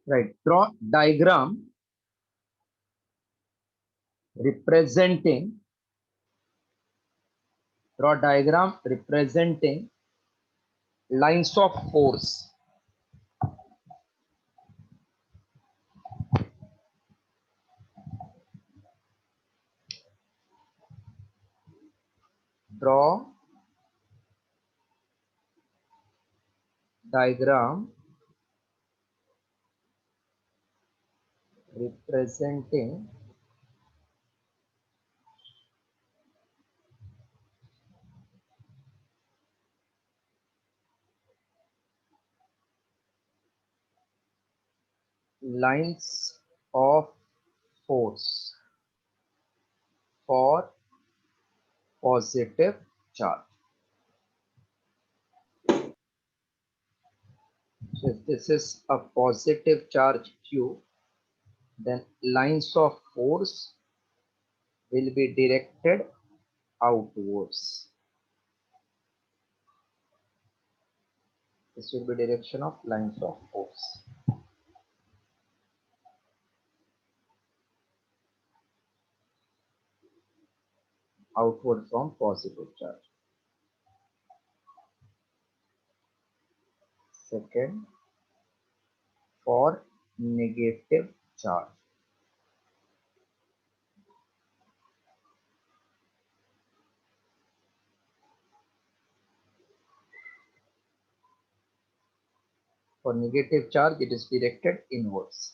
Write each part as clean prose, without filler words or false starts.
Right. Representing draw diagram representing lines of force. Draw diagram representing lines of force for positive charge. So if this is a positive charge Q, then lines of force will be directed outwards. This will be direction of lines of force. Outward from positive charge. Second, for negative charge. For negative charge, it is directed inwards.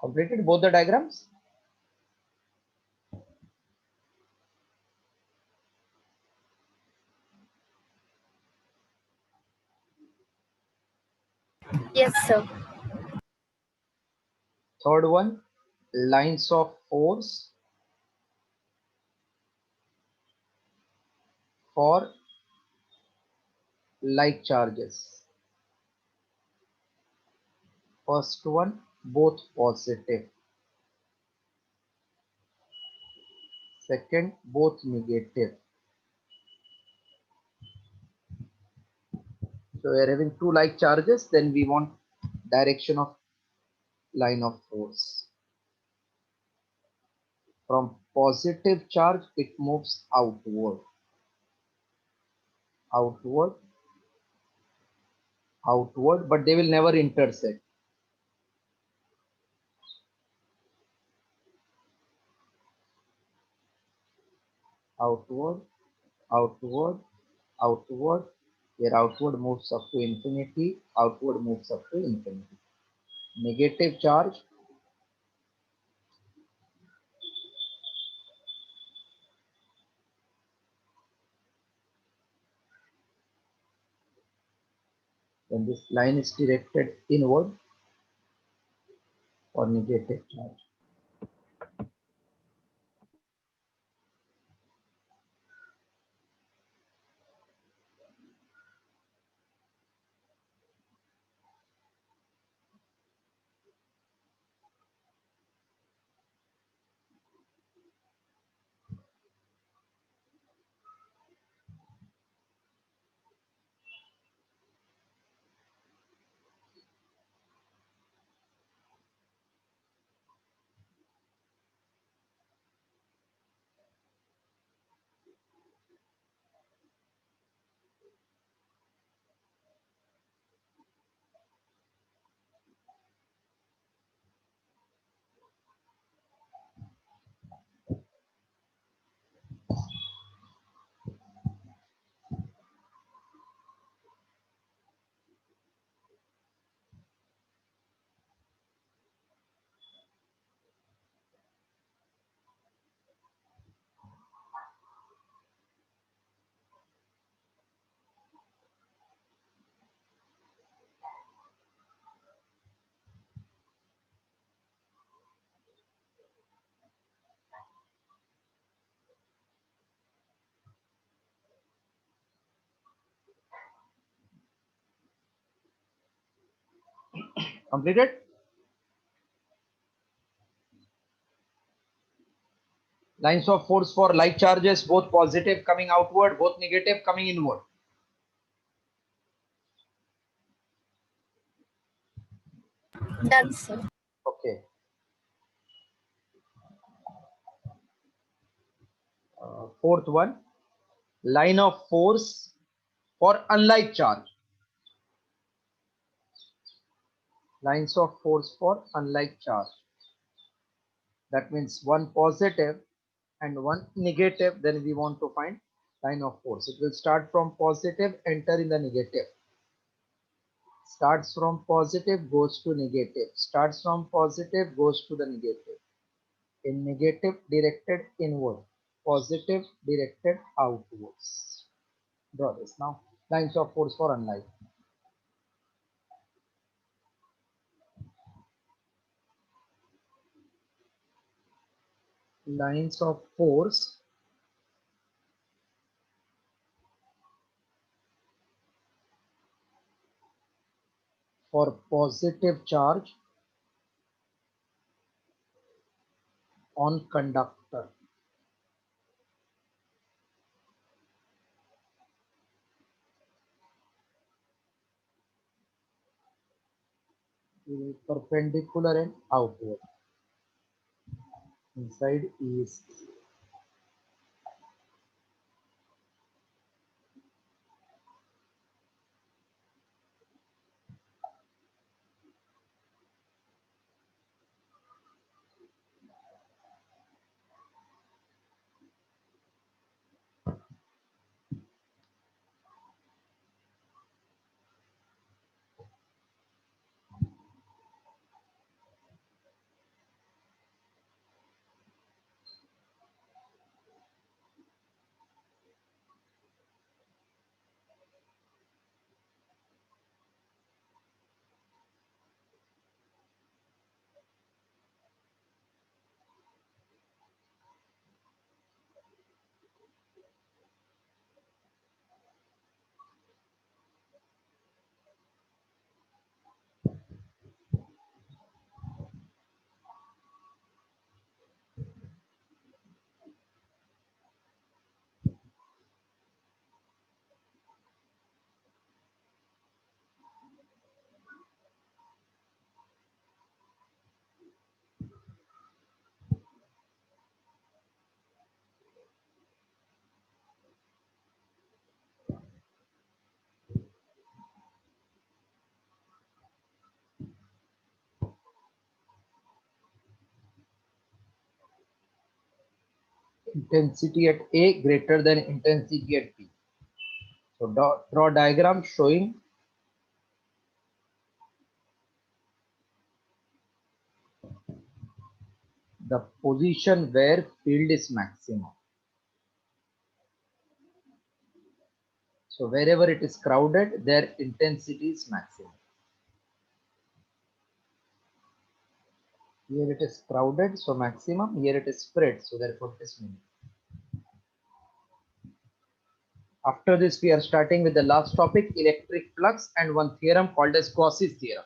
Completed both the diagrams? Yes, sir. Third one, lines of force for like charges. First one, both positive. Second, both negative. So we are having two like charges, then we want direction of line of force. From positive charge, it moves outward, outward, outward, but they will never intersect. Outward, outward, outward. Here outward moves up to infinity, outward moves up to infinity. Negative charge, when this line is directed inward for negative charge. Completed? Lines of force for like charges, both positive coming outward, both negative coming inward. Done, sir. Okay. Fourth one, line of force for unlike charge. Lines of force for unlike charge. That means one positive and one negative. Then we want to find line of force. It will start from positive, enter in the negative. Starts from positive, goes to negative. Starts from positive, goes to the negative. In negative, directed inward. Positive, directed outwards. Draw this now. Lines of force for unlike. Lines of force for positive charge on conductor. Perpendicular and outward. Inside is intensity at A greater than intensity at B. So draw diagram showing the position where field is maximum. So wherever it is crowded, their intensity is maximum. Here it is crowded, so maximum. Here it is spread, so therefore it is minimum. After this, we are starting with the last topic, electric flux, and one theorem called as Gauss's theorem.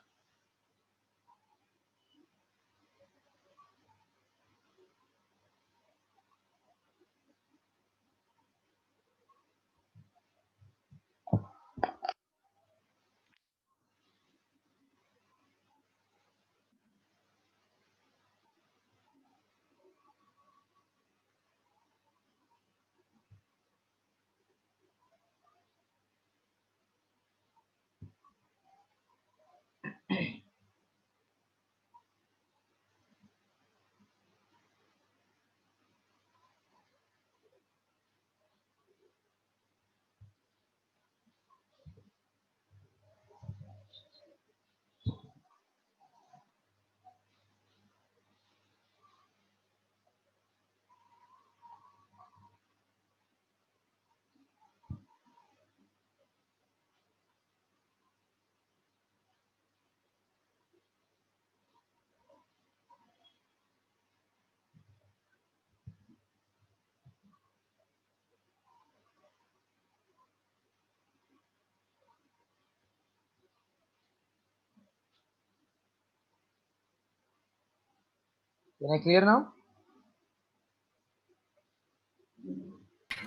Can I clear now?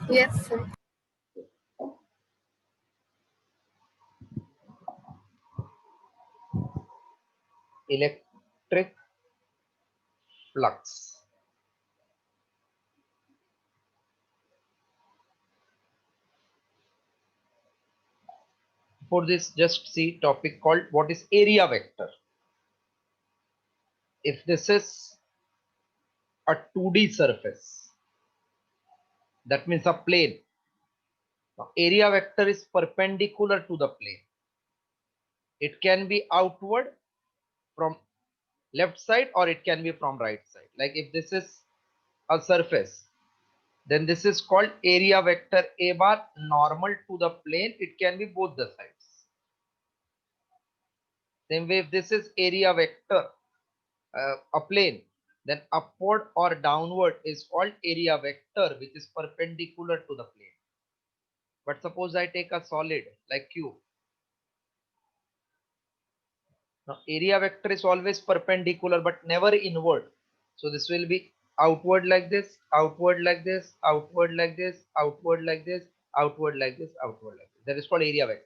Yes, sir. Electric flux. For this, just see topic called what is area vector. If this is a 2D surface, that means a plane. Now, area vector is perpendicular to the plane. It can be outward from left side or it can be from right side. Like if this is a surface, then this is called area vector A bar normal to the plane. It can be both the sides. Same way if this is area vector, a plane, then upward or downward is called area vector, which is perpendicular to the plane. But suppose I take a solid like cube. Now area vector is always perpendicular but never inward. So this will be outward like this, outward like this, outward like this, outward like this, outward like this, outward like this. That is called area vector.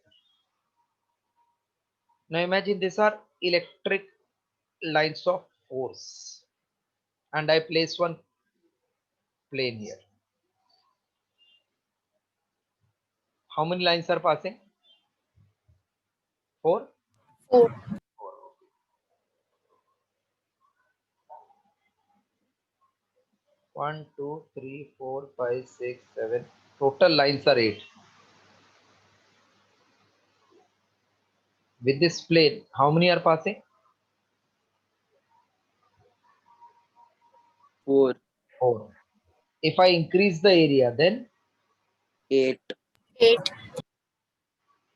Now imagine these are electric lines of force and I place one plane here. How many lines are passing? 4? 4. 1, 2, 3, 4, 5, 6, 7. Total lines are 8. With this plane, how many are passing? 4, 4. If I increase the area, then 8, 8.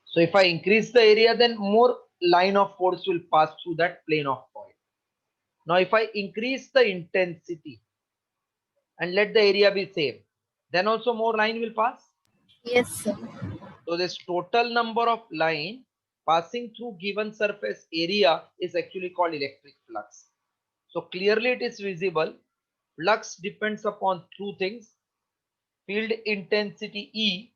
so if I increase the area, then more line of force will pass through that plane of point. Now, if I increase the intensity and let the area be same, then also more line will pass. Yes, sir. So this total number of line passing through given surface area is actually called electric flux. So clearly it is visible. Flux depends upon two things: field intensity E,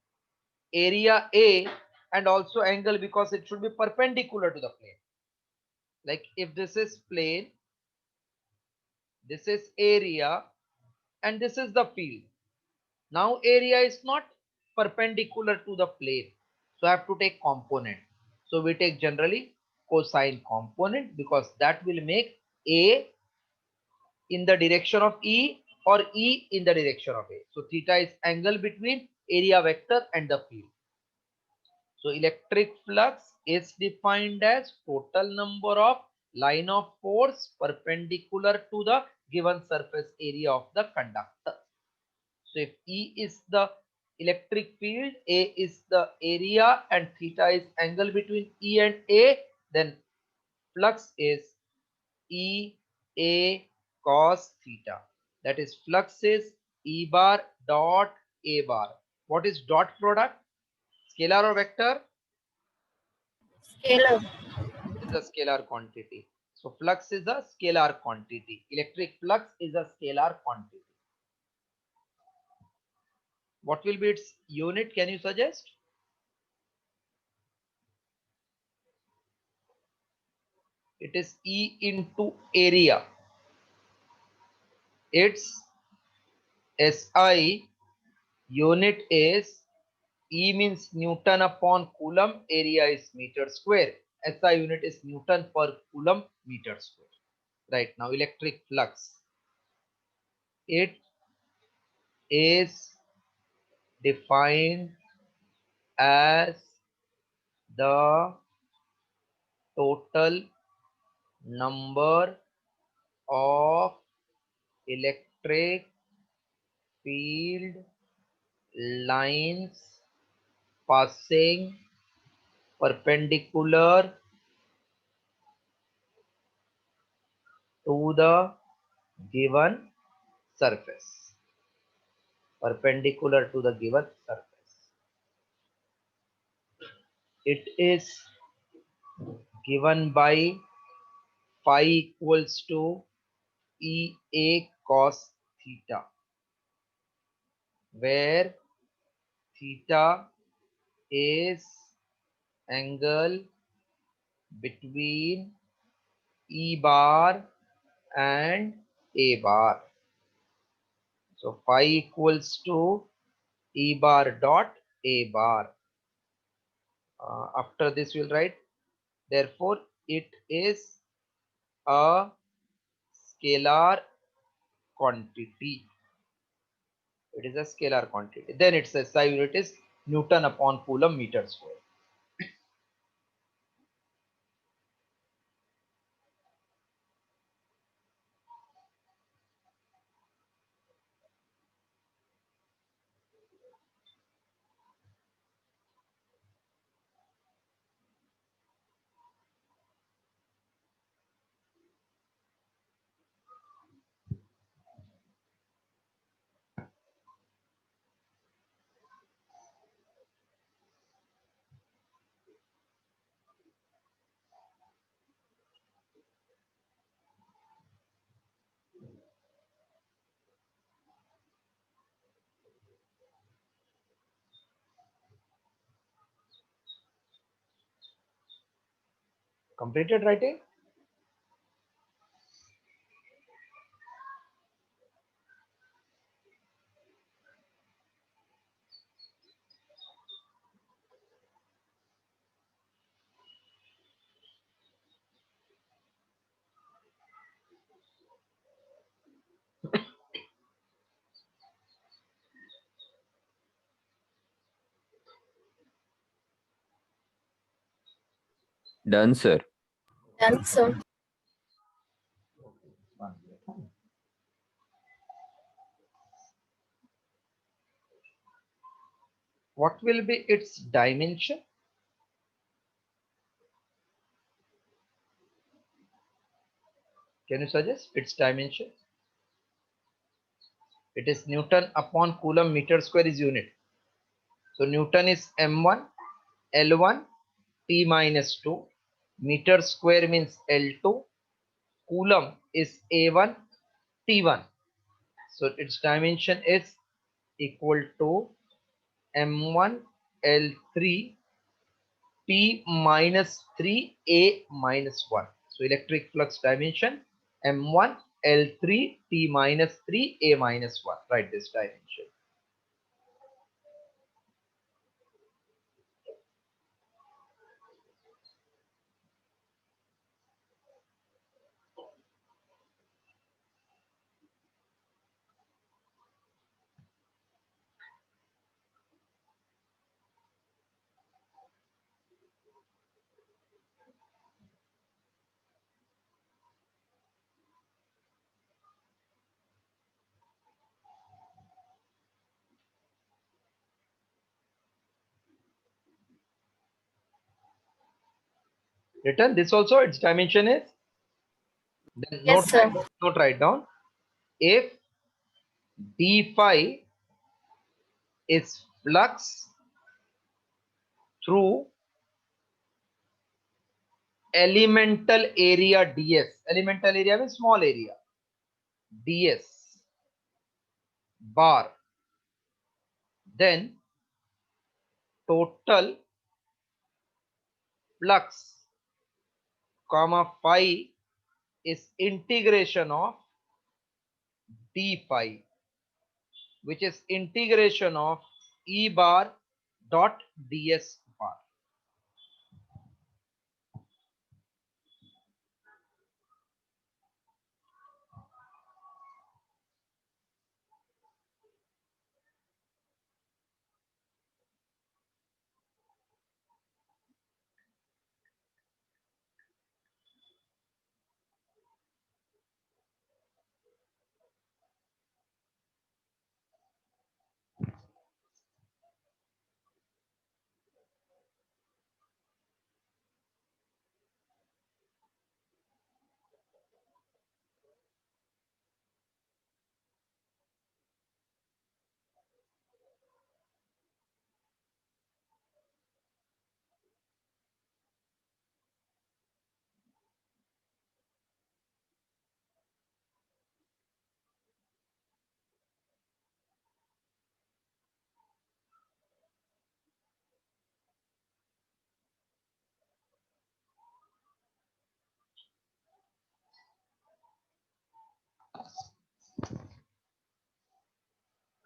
area A, and also angle, because it should be perpendicular to the plane. Like if this is plane, this is area, and this is the field. Now area is not perpendicular to the plane, so I have to take component. So we take generally cosine component because that will make A in the direction of E or E in the direction of A. So theta is angle between area vector and the field. So electric flux is defined as total number of line of force perpendicular to the given surface area of the conductor. So if E is the electric field, A is the area, and theta is angle between E and A, then flux is E A cos theta. That is, flux is E bar dot A bar. What is dot product? Scalar or vector? Scalar. Is a scalar quantity. So flux is a scalar quantity. Electric flux is a scalar quantity. What will be its unit? Can you suggest? It is E into area. Its SI unit is E means Newton upon Coulomb, area is meter square. SI unit is Newton per Coulomb meter square. Right, now electric flux. It is defined as the total number of electric field lines passing perpendicular to the given surface. Perpendicular to the given surface. It is given by phi equals to EA cos theta, where theta is angle between E bar and A bar. So phi equals to E bar dot A bar. After this we'll write, therefore it is a scalar quantity. It is a scalar quantity. Then its SI unit is Newton upon Coulomb meter square. Completed writing? Done, sir. Done, sir. What will be its dimension? Can you suggest its dimension? It is Newton upon Coulomb meter square is unit. So Newton is M1, L1, T minus 2. Meter square means L2. Coulomb is A1, T1. So its dimension is equal to M1 L3 P minus 3 A minus 1. So electric flux dimension M1 L3 T minus 3 A minus 1. Write this dimension. Written this also, its dimension is, then Yes, sir. note write down, if d phi is flux through elemental area ds, elemental area means small area, ds bar, then total flux comma phi is integration of d phi, which is integration of E bar dot ds bar.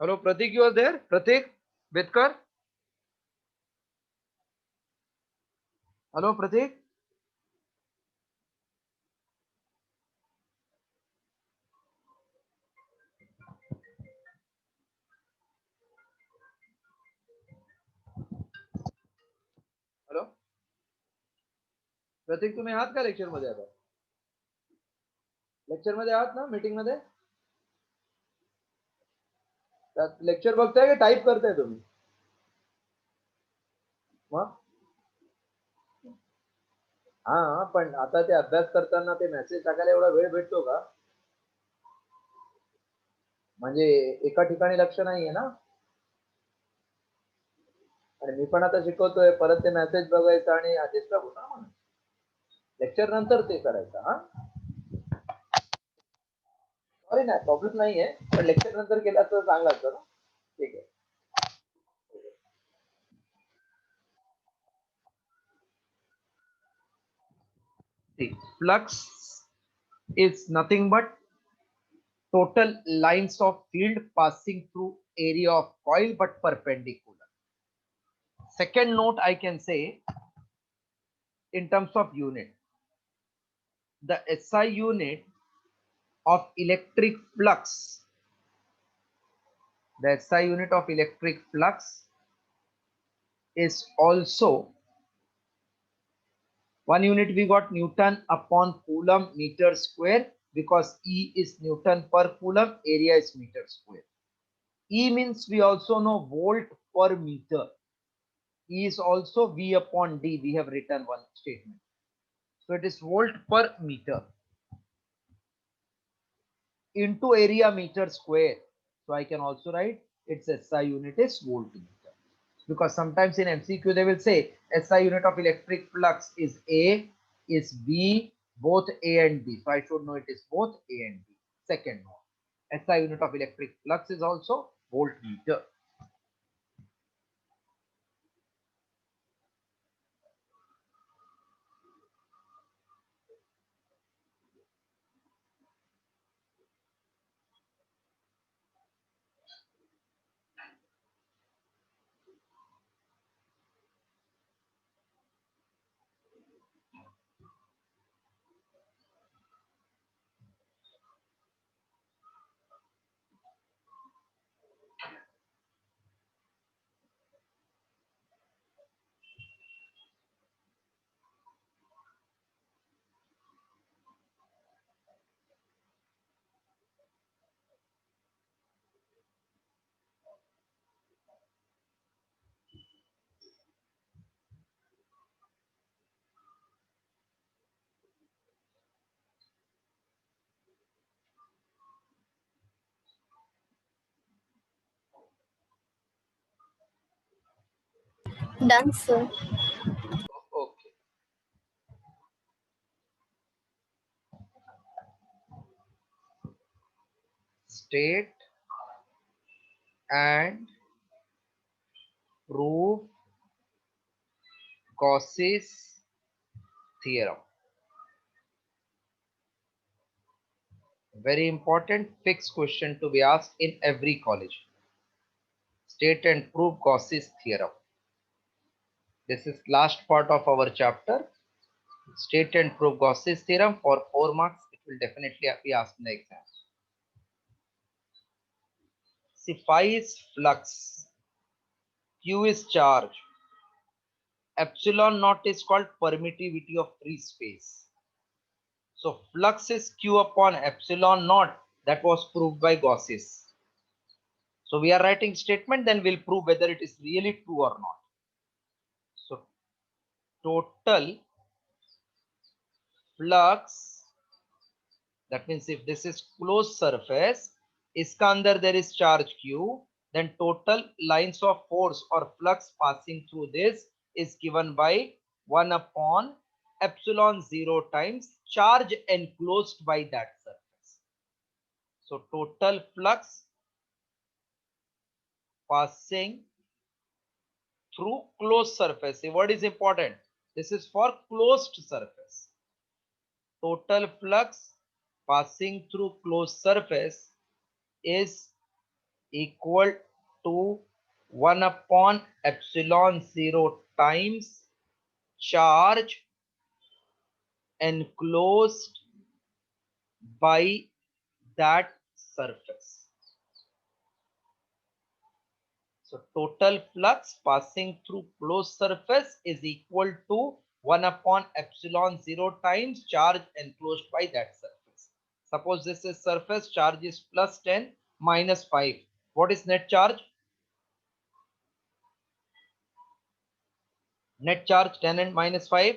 Hello, Pratik, you are there? Pratik, Bitkar? Hello, Pratik? Hello Pratik, तुम्ही आहात का lecture मध्ये? आता lecture मध्ये आहात ना, meeting मध्ये? Lecture बघताय की टाईप करताय तुम्ही? मग हा, पण आता ते अभ्यास करताना ते मेसेज टाकायला एवढा वेळ भेटतो का? म्हणजे एका ठिकाणी लक्ष नाहीये ना. आणि मी पण आता शिकवतोय, परत ते मेसेज बघायचं आणि डिस्टर्ब होता म्हणून लेक्चर नंतर ते करायचं. हा, सॉरी, नाही प्रॉब्लेम नाहीये, पण लेक्चर नंतर केला तर चांगलं असतं ना. ठीक आहे. See, flux is nothing but total lines of field passing through area of coil but perpendicular. Second note I can say in terms of unit, the SI unit of electric flux, the SI unit of electric flux is also one unit. We got Newton upon Coulomb meter square because E is Newton per Coulomb, area is meter square. E means we also know volt per meter. E is also V upon D. We have written one statement. So it is volt per meter into area meter square. So I can also write its SI unit is voltmeter. Because sometimes in MCQ they will say SI unit of electric flux is A, is B, both A and B. So I should know it is both A and B. Second one, SI unit of electric flux is also voltmeter. Done, sir. Okay. State and prove Gauss's theorem. Very important fixed question to be asked in every college. State and prove Gauss's theorem. This is last part of our chapter. State and prove Gauss's theorem for 4 marks. It will definitely be asked in the exam. See, phi is flux, Q is charge, epsilon naught is called permittivity of free space. So flux is Q upon epsilon naught. That was proved by Gauss's. So we are writing statement, then we'll prove whether it is really true or not. So total flux, that means if this is closed surface, iska andar there is charge Q, then total lines of force or flux passing through this is given by 1 upon epsilon 0 times charge enclosed by that surface. So total flux passing through closed surface. See, what is important? This is for closed surface. Total flux passing through closed surface is equal to 1 upon epsilon 0 times charge enclosed by that surface. So total flux passing through closed surface is equal to 1 upon epsilon 0 times charge enclosed by that surface. Suppose this is surface, charge is plus 10 minus 5. What is net charge? Net charge 10 and minus 5?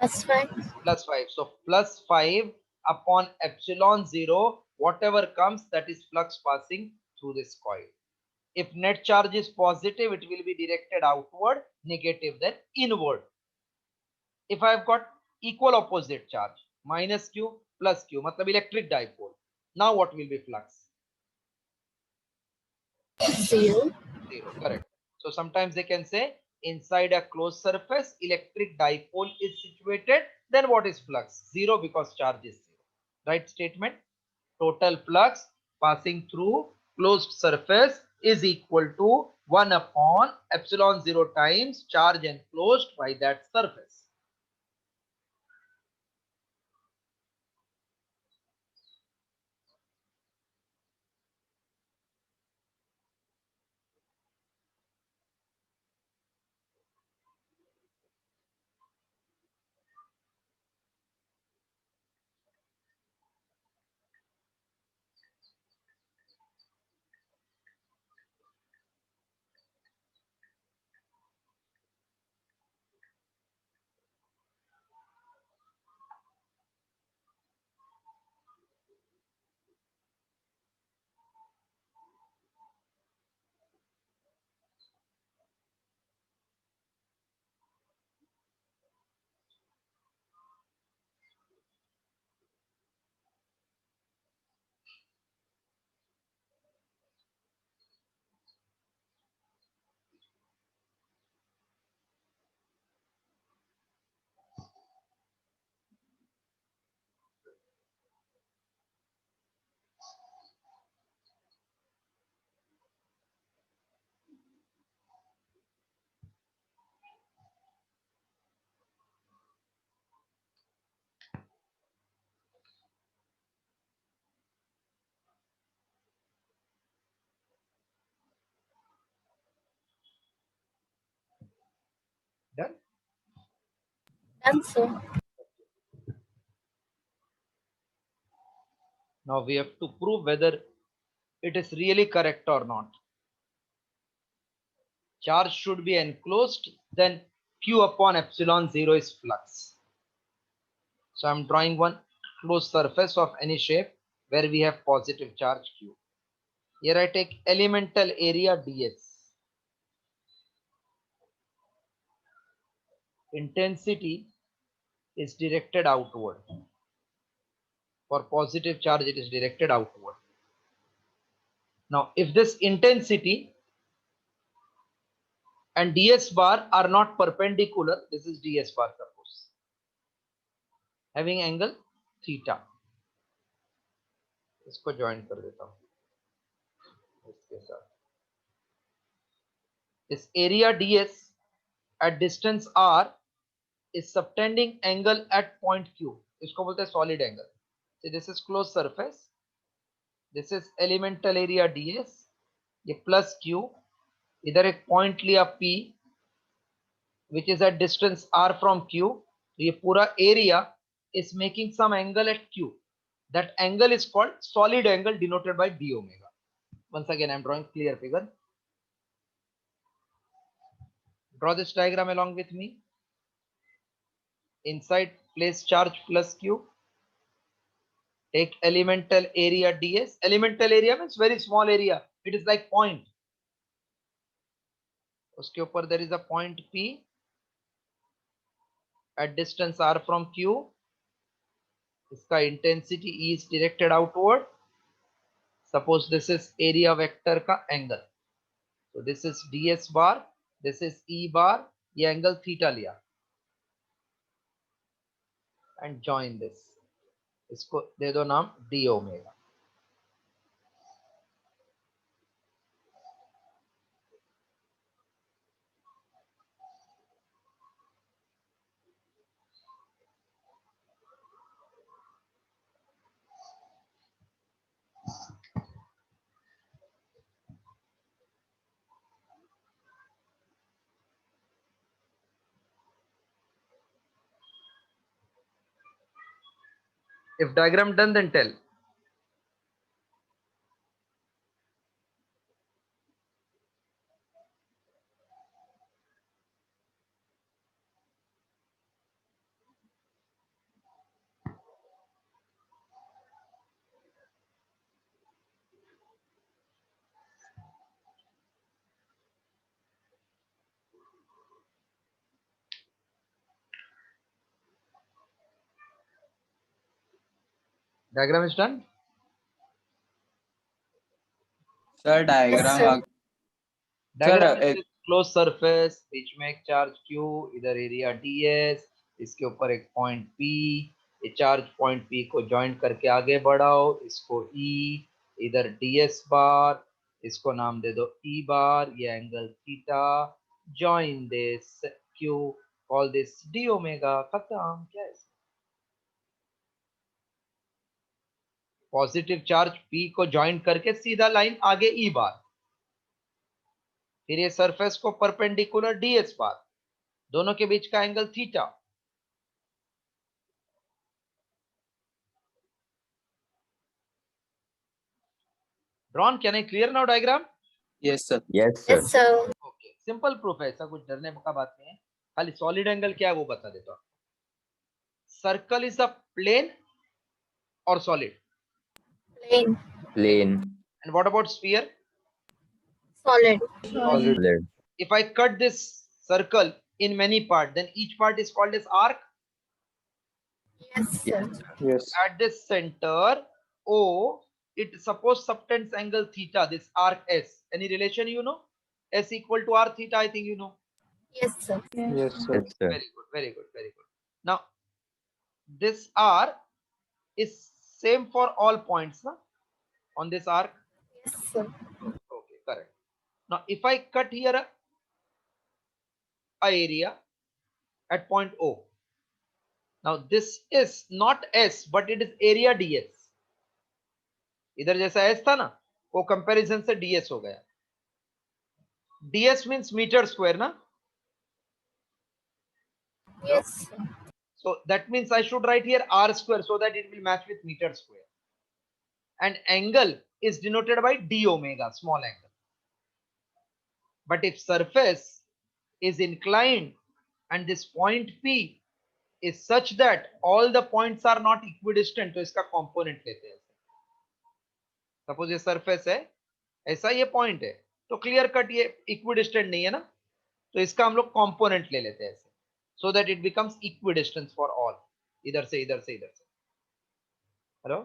+5. Plus 5. So plus 5 upon epsilon 0, whatever comes, that is flux passing through this coil. If net charge is positive, it will be directed outward, negative then inward. If I have got equal opposite charge, minus q plus q, matlab electric dipole. Now what will be flux? 0. 0, correct. So sometimes they can say inside a closed surface, electric dipole is situated. Then what is flux? 0, because charge is 0. Right statement? Total flux passing through closed surface is equal to 1 upon epsilon 0 times charge enclosed by that surface. Done? Done, sir. Now we have to prove whether it is really correct or not. Charge should be enclosed, then q upon epsilon 0 is flux. So I'm drawing one closed surface of any shape where we have positive charge q. Here I take elemental area ds. Intensity is directed outward. For positive charge, it is directed outward. Now, if this intensity and ds bar are not perpendicular, this is ds bar suppose, having angle theta. इसको join कर देता हूं इसके साथ. This area ds at distance r is subtending angle at point q. इसको बोलते हैं solid angle. So this is closed surface. This is elemental area ds. ये plus q. इधर एक point लिया p, which is at distance r from q. तो ये पूरा area is making some angle at q. That angle is called solid angle, denoted by d omega. Once again, I am drawing clear figure. Draw this diagram along with me. Inside, place charge plus q. Take elemental area ds. Elemental area means very small area. It is like point. उसके ऊपर there is a point p at distance r from q. इसका intensity E is directed outward. Suppose this is area vector का angle. So this is ds bar, this is E bar. ये angle theta लिया. And join this. इसको दे दो नाम d omega. If diagram done, then tell. Diagram is done. Sir diagram sir. Diagram एक में close surface, बीच में एक charge Q, इधर एरिया ds, इसके ऊपर एक पॉइंट P, ये चार्ज पॉइंट P को ज्वाइन करके आगे बढ़ाओ, इसको E, इधर ds बार, इसको नाम दे दो E बार, ये angle theta, join this Q, call this d omega, खत्म। क्या है? पॉजिटिव चार्ज P को ज्वाइन करके सीधा लाइन आगे E बार, फिर ये सरफेस को परपेंडिकुलर ds बार, दोनों के बीच का angle theta. Drawn? Can I clear now diagram? Yes sir Yes, sir. Okay. Simple proof है, ऐसा कुछ डरने का बात नहीं है, खाली सॉलिड एंगल क्या है वो बता देता हूँ। सर्कल इज अ प्लेन और solid, Plain. Plane. And what about sphere? Solid. Solid. If I cut this circle in many parts, then each part is called as arc. Yes, sir. Yes At this center O, it suppose subtends angle theta, this arc S. Any relation you know? S equal to R theta, I think you know. Yes, sir. Yes sir Yes, sir. Very good, very good, very good. Now this R is same for all points, na? On this arc. Yes, sir. Okay, correct. Now if I cut here a area at point O, now this is not S but it is area ds. इधर जैसा S था ना, वो comparison से ds हो गया। ds means metre square ना, Yes, sir. so that means I should write here r square so that it will match with meter square, and angle is denoted by d omega, small angle. But if surface is inclined and this point P is such that all the points are not equidistant, तो इसका component लेते हैं। Suppose ये surface है, ऐसा ये point है, तो क्लियर कट ये इक्विडिस्टेंट नहीं है ना, तो इसका हम लोग कंपोनेंट ले लेते हैं ऐसे, so that it becomes equidistance for all, इधर से इधर से इधर से। Hello,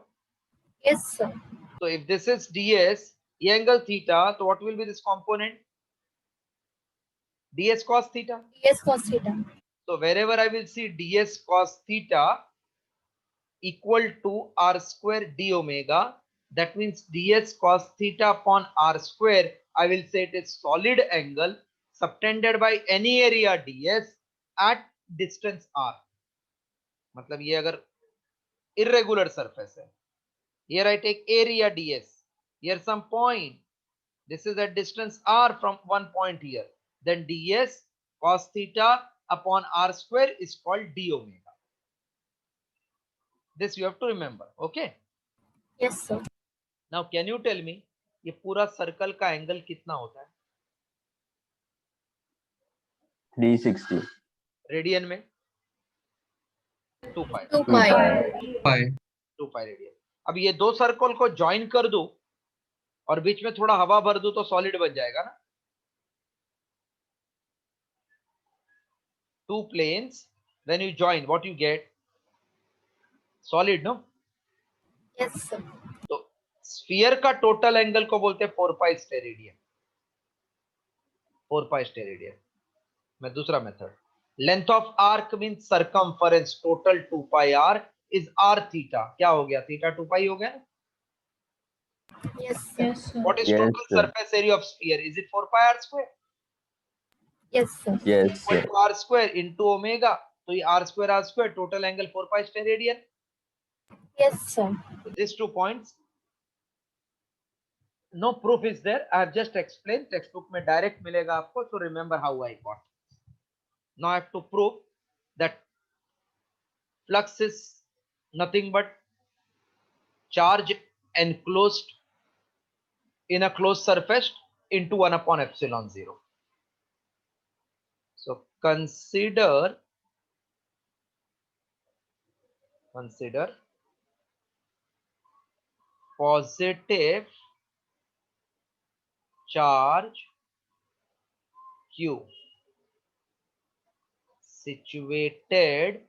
Yes, sir. so if this is ds, ये एंगल थीटा, तो what will be this component? ds cos theta. Yes, cos theta. So wherever I will see ds cos theta equal to r square d omega, that means ds cos theta upon r square, I will say it is solid angle subtended by any area ds at distance r. मतलब ये अगर irregular surface है, here I take area ds, here some point, this is at distance r from one point here, then ds cos theta upon r square is called d omega. This you have to remember. Okay, Yes, sir. now can you tell me ये पूरा circle का angle कितना होता है 360. Radian में? 2 पाई, 2 2 pi. pi. 2 pi radian. अब ये दो सर्कल को ज्वाइन कर दूं और बीच में थोड़ा हवा भर दूं तो सॉलिड बन जाएगा ना। Two planes, when you join, what you get? Solid, no? Yes, sir. तो स्फीयर का टोटल एंगल को बोलते हैं 4 पाई स्टेरेडियन। 4 पाई स्टेरेडियन में दूसरा method, length of arc means circumference, total 2 pi r is r theta. क्या हो गया? थीटा 2 पाई हो गया ना। Yes, sir. What is Yes, total sir. Surface area of sphere? Is it 4 pi r square Yes, sir. Yes, equal sir. To r square into omega? तो ये r square total angle 4 pi steradian. Yes, sir. These 2 points, no proof is there, I have just explained, textbook में direct मिलेगा आपको, so remember how I got. Now I have to prove that flux is nothing but charge enclosed in a closed surface into 1 upon epsilon 0. So consider positive charge Q situated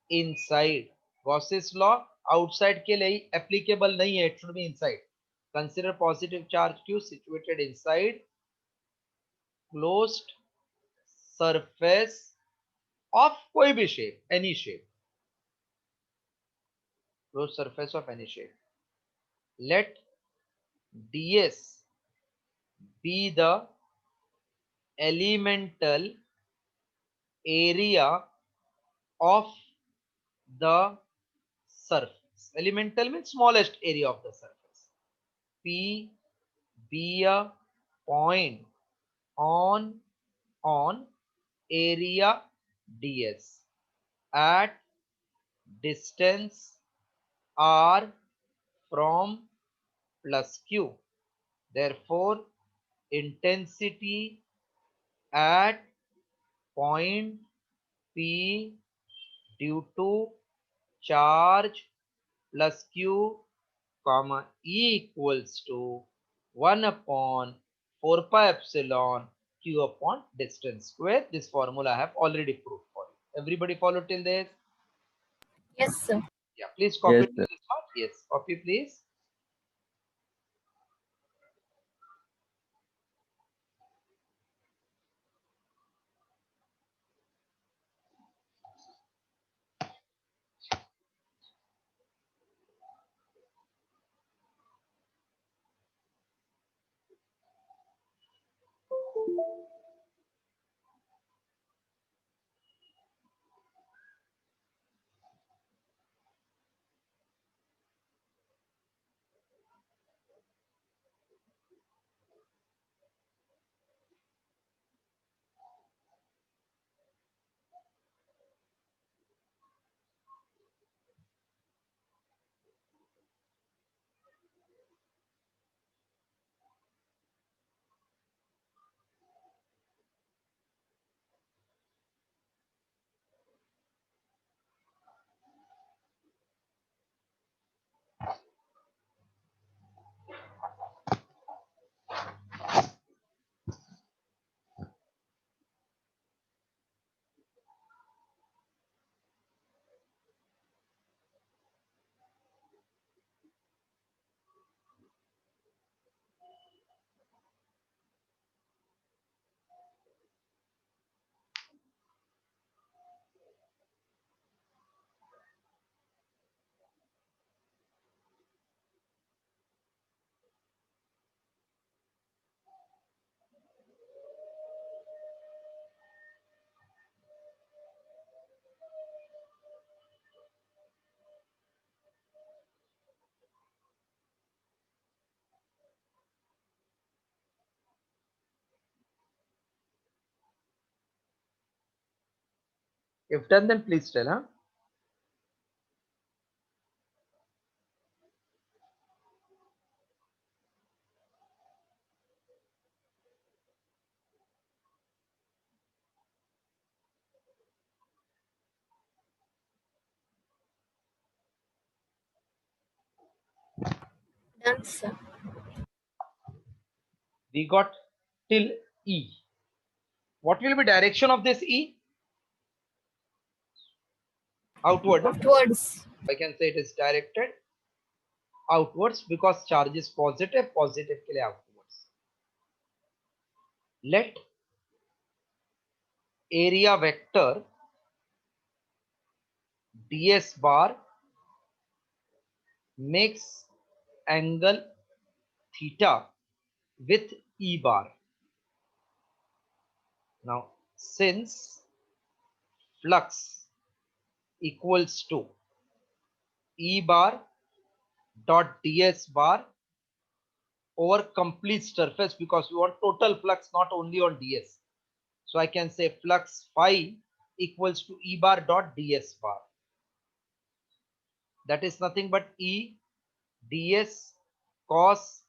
inside. Gauss's law outside के लिए applicable नहीं है, it should be inside. Consider positive charge Q situated inside closed surface of कोई भी shape, any shape. Closed surface of any shape. Let ds be the elemental area of the surface. Elemental means smallest area of the surface. P be a point on area ds at distance r from plus q. Therefore, intensity at point P due to charge plus Q comma E equals to 1 upon 4 pi epsilon Q upon distance square. This formula I have already proved for you. Everybody follow till this? Yes, sir. Yeah, please copy Yes, to sir. this part. Yes, copy please. If done, then please tell, huh? Done, sir. We got till E. What will be direction of this E? Outward. Outwards. I can say it is directed outwards because charge is positive के लिए outwards. Let area vector ds bar makes angle theta with E bar. Now, since flux equals to E bar dot ds bar over complete surface, because we want total flux, not only on ds. So I can say flux phi equals to E bar dot ds bar. that is nothing but E ds cos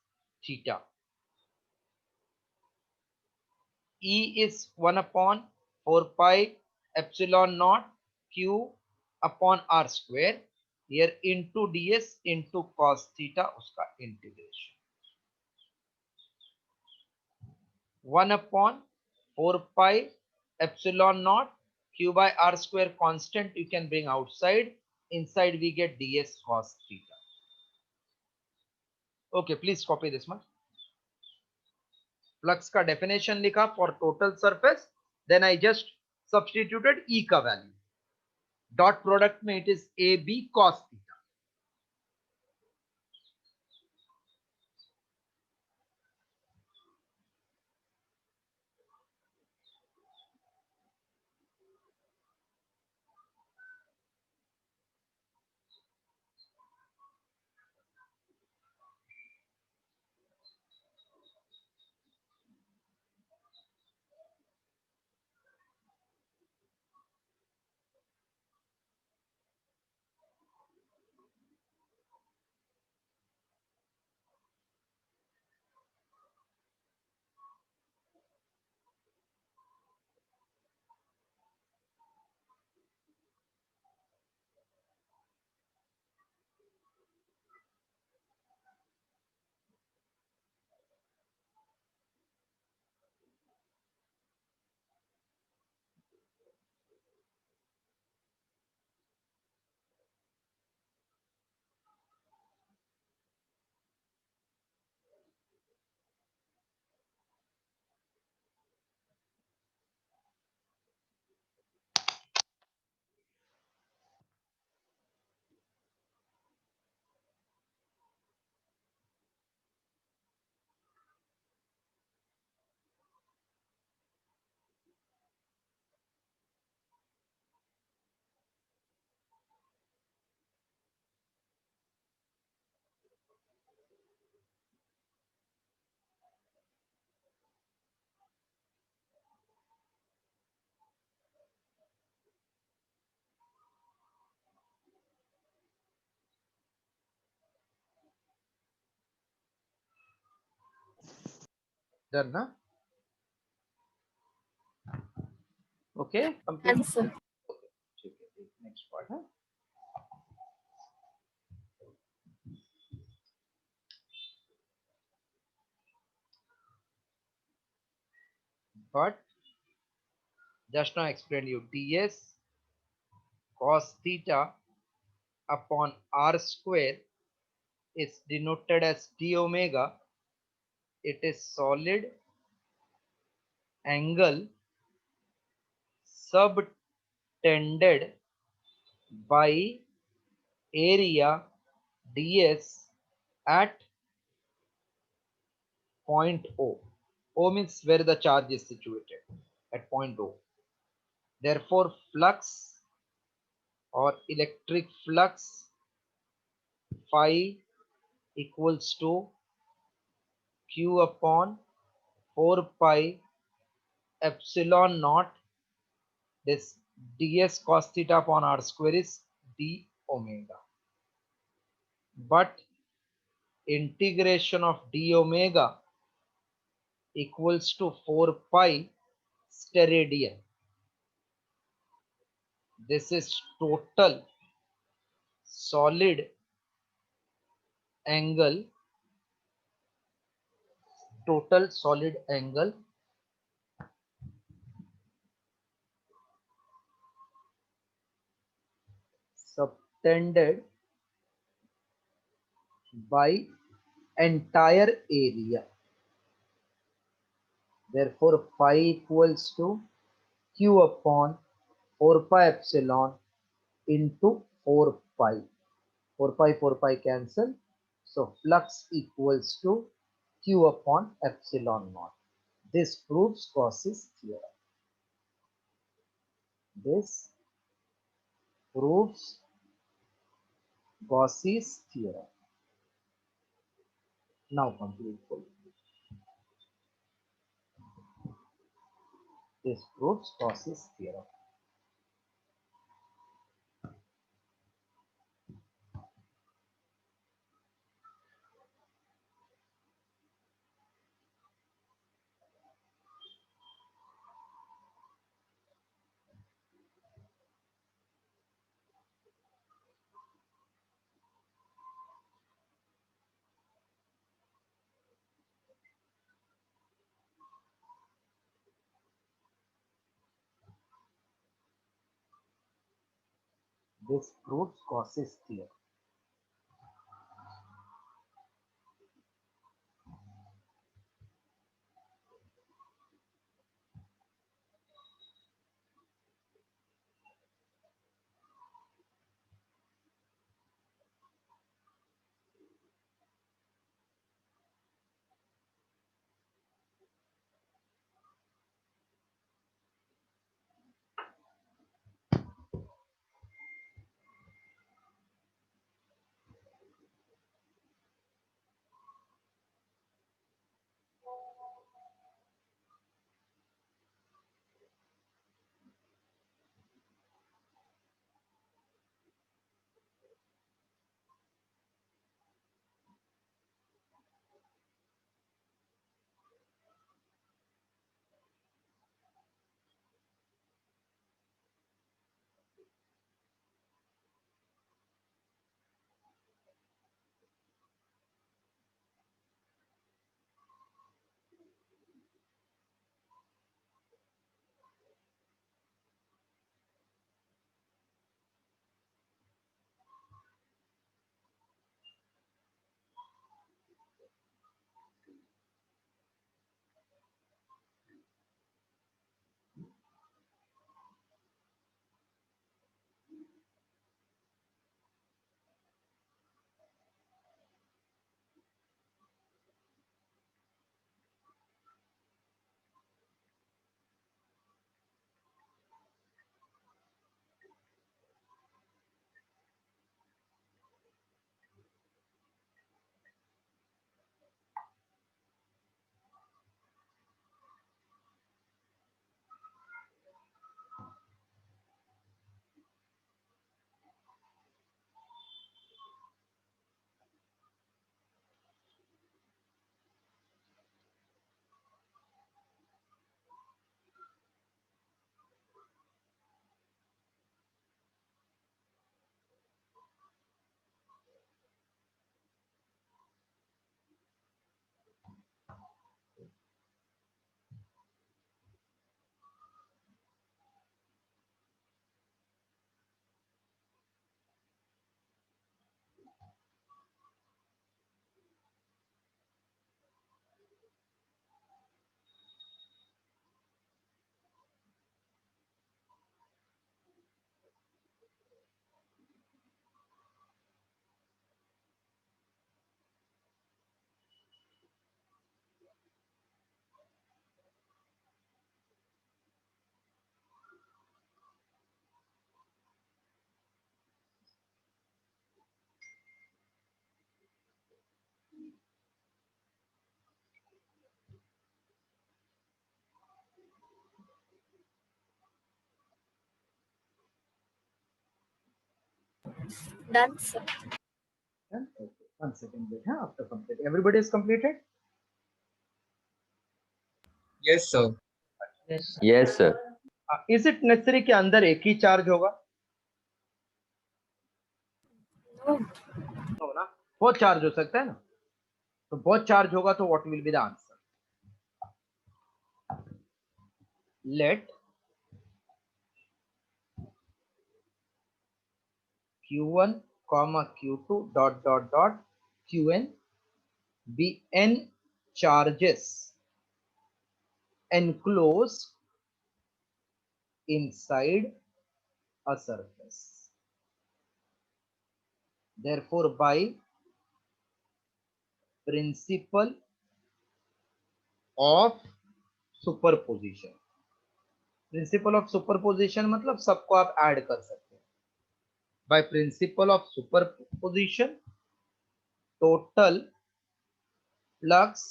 theta. E is 1 upon 4 pi epsilon naught q upon r square. Here into ds into cos theta uska integration. 1 upon 4 pi epsilon naught q by r square constant you can bring outside. Inside we get ds cos theta. Okay, please copy this much. Flux का definition लिखा for total surface. Then I just substituted E का value. Dot product में it is AB cos theta. Done, na? Okay, complete. Yes, sir. ठीक है, next part है. But just now I explained you ds cos theta upon r square is denoted as d omega. It is solid angle subtended by area ds at point O. O means where the charge is situated at point O. Therefore, flux or electric flux phi equals to q upon 4 pi epsilon naught. This ds cos theta upon r square is d omega. But integration of d omega equals to 4 pi steradian. This is total solid angle, total solid angle subtended by entire area. Therefore, phi equals to q upon 4 pi epsilon into 4 pi. 4 pi cancel. So flux equals to q upon epsilon naught. This proves Gauss's theorem. This proves Gauss's theorem. Now complete fully. This proves Gauss's theorem. This proves Gauss's theorem. Done, sir. Done? Okay. 1 second wait. Huh? After complete, everybody is completed. Yes, sir. Yes, sir. Is it necessary कि अंदर एक ही charge होगा? No. No ना, बहुत charge हो सकता है ना. तो बहुत चार्ज होगा तो what will be the answer? Let Q1 comma Q2 dot dot dot Qn be n charges enclosed inside a surface. Therefore, by principle of superposition. Principle of superposition मतलब सबको आप ऐड कर सकते हैं. By principle of superposition total flux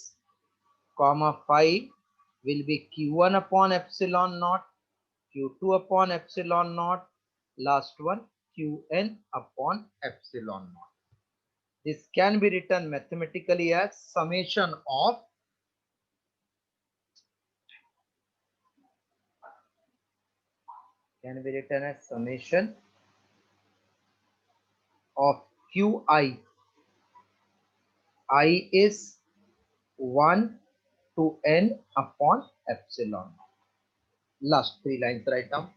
comma phi will be q1 upon epsilon naught, q2 upon epsilon naught, last one qn upon epsilon naught. This can be written mathematically as summation of of qi. I is 1 to n upon epsilon. Last 3 lines right now.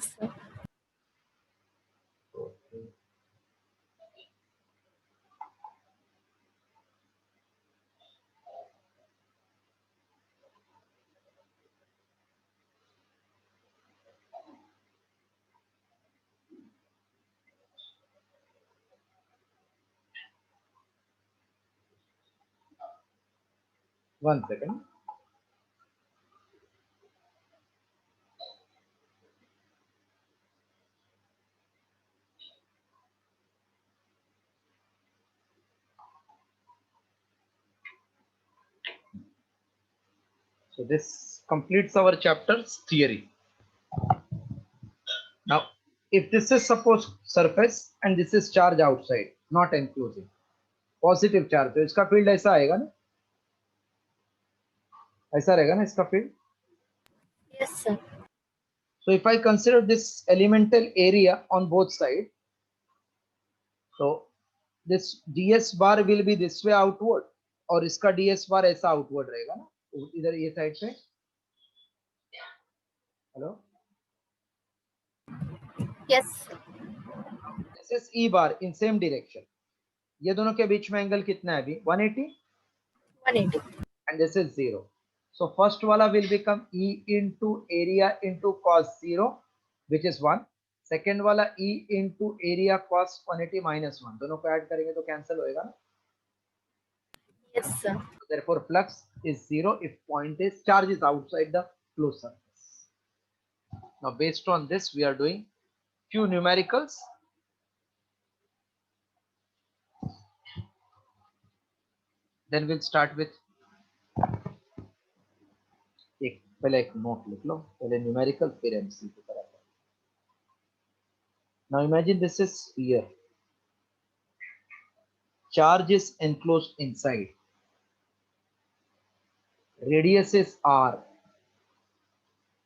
Sir. One second. So this completes our chapter's theory. Now, if this is suppose surface and this is charge outside, not enclosing, positive charge, तो इसका field ऐसा आएगा ना, ऐसा रहेगा ना इसका field. Yes, sir. So if I consider this elemental area on both sides, so this ds bar will be this way outward, और इसका ds bar ऐसा outward रहेगा ना, इधर ये side पे. Hello. Yes, sir. This is E bar in same direction. ये दोनों के बीच में एंगल कितना है अभी 180 180. and this is 0. So first wala will become E into area into cos 0, which is 1. Second wala E into area cos 180 minus 1. दोनों को add करेंगे तो कैंसिल होएगा ना. Yes, sir. Therefore flux is 0 if point is charge is outside the closed surface. Now based on this we are doing few numericals. Then we'll start with एक पहले एक note लिख लो, पहले न्यूमेरिकल फिर एमसीक्यू करा. Now imagine this is sphere. Charge is enclosed inside. Radius is r.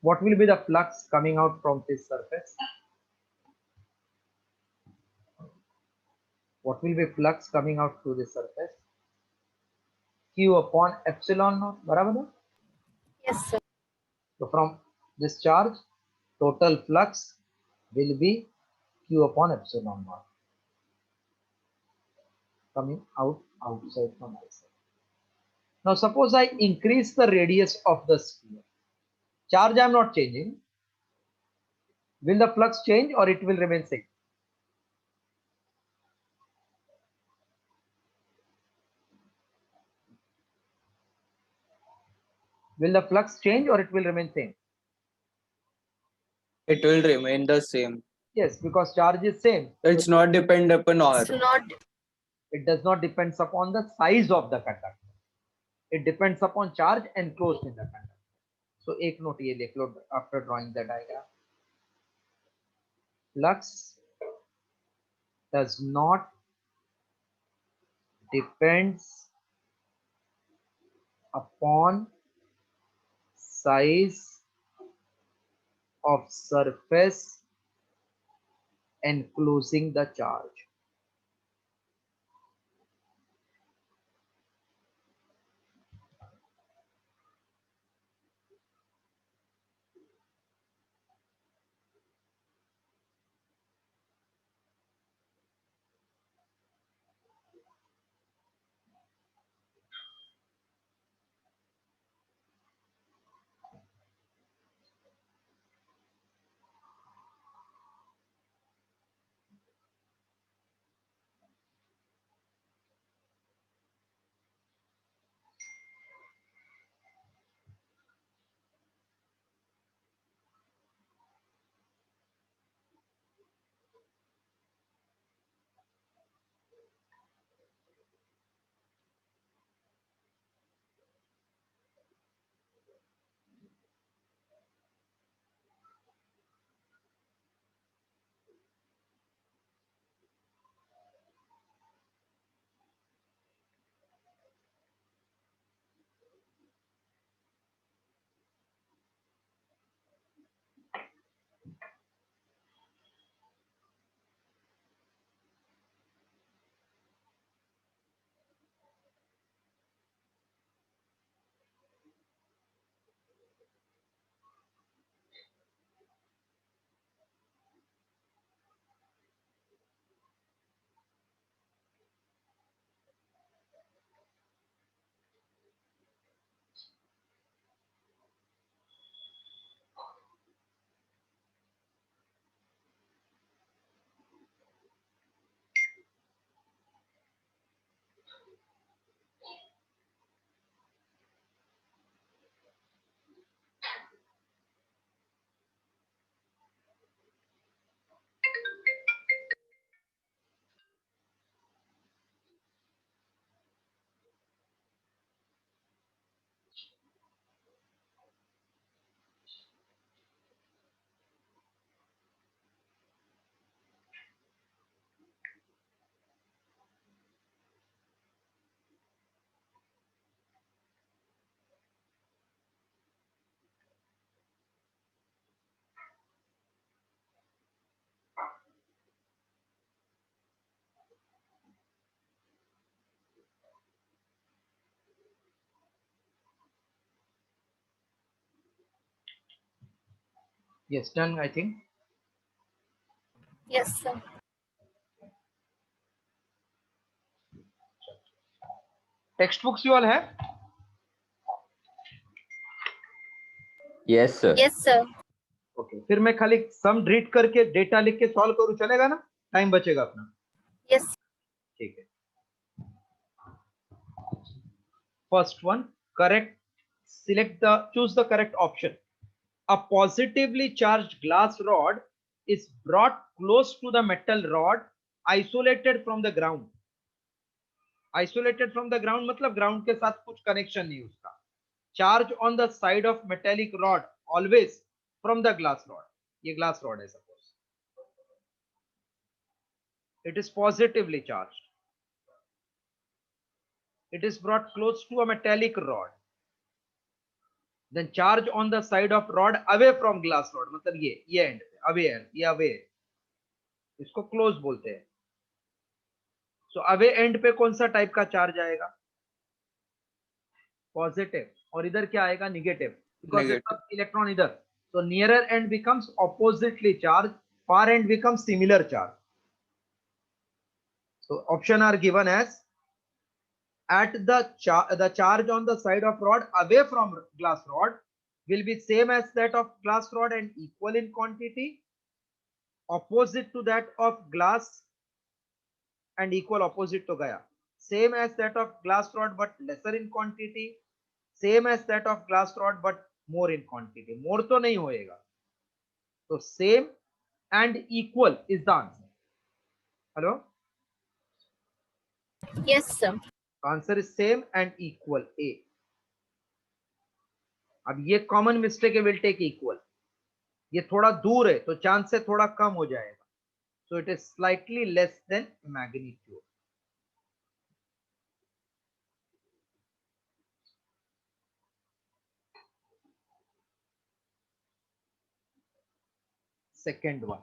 What will be the flux coming out from this surface? What will be flux coming out through this surface? Q upon epsilon naught. बराबर है? Yes, sir. So from this charge, total flux will be Q upon epsilon naught coming out outside from outside. Now suppose I increase the radius of the sphere. Charge I am not changing. Will the flux change or it will remain same? Will the flux change or it will remain same? It will remain the same. Yes, because charge is same. It's not depend upon R. It's not. It does not depend upon the size of the conductor. It depends upon charge enclosed in the conductor. So एक note ये लिख लो after drawing the diagram. Flux does not depends upon size of surface enclosing the charge. Yes, done, I think. Yes, sir. Textbooks you all have? Yes, sir. Yes, sir. Okay, फिर मैं खाली सम read करके data लिख के solve करूं, चलेगा ना? Time बचेगा अपना। Yes. ठीक है। First one, correct. Choose the correct option. A positively charged glass rod is brought close to the metal rod, isolated from the ground. Isolated from the ground मतलब ground के साथ कुछ connection नहीं उसका. Charge on the side of metallic rod, always from the glass rod. ये glass rod है suppose. It is positively charged. It is brought close to a metallic rod. Then charge on the side of rod away from glass rod. मतलब ये end away है, ये away है. इसको close बोलते हैं. So away end पे कौन सा टाइप का चार्ज आएगा? पॉजिटिव. और इधर क्या आएगा? नेगेटिव. Because इलेक्ट्रॉन इधर. So nearer end becomes oppositely charged, far end becomes similar charge. So option are given as at the charge on the side of rod away from glass rod will be same as that of glass rod and equal in quantity, opposite to that of glass and equal opposite to gaya, same as that of glass rod but lesser in quantity, same as that of glass rod but more in quantity. More तो नहीं होएगा. So same and equal is the answer. Hello? Yes, sir. Answer is same and equal. A. अब ये common mistake है, will take equal. ये थोड़ा दूर है तो चांस से थोड़ा कम हो जाएगा. So it is slightly less than magnitude. Second one.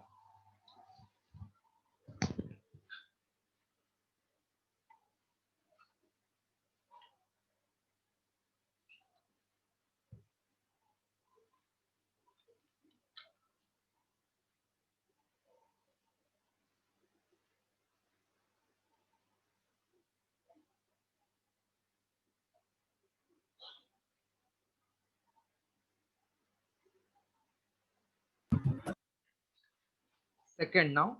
Second now.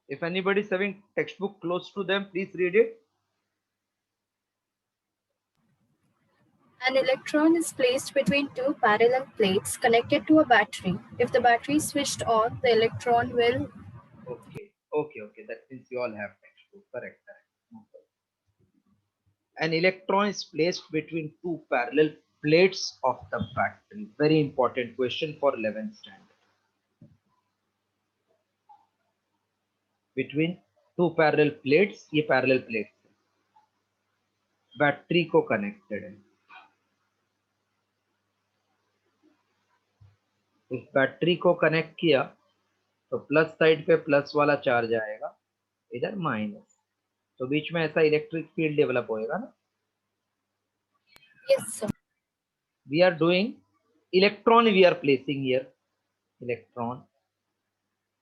If anybody is having textbook close to them, please read it. An electron is placed between two parallel plates connected to a battery. If the battery is switched on, the electron will. Okay. That means you all have textbook. Correct. No problem. An electron is placed between two parallel plates of the battery. Very important question for 11th standard. Between two parallel plates, ये parallel plates battery को connected है. इस battery को connect किया तो plus side पे plus वाला charge आएगा, इधर माइनस. तो बीच में ऐसा इलेक्ट्रिक फील्ड डेवलप होएगा ना. Yes, sir. We are doing electron, we are placing here electron.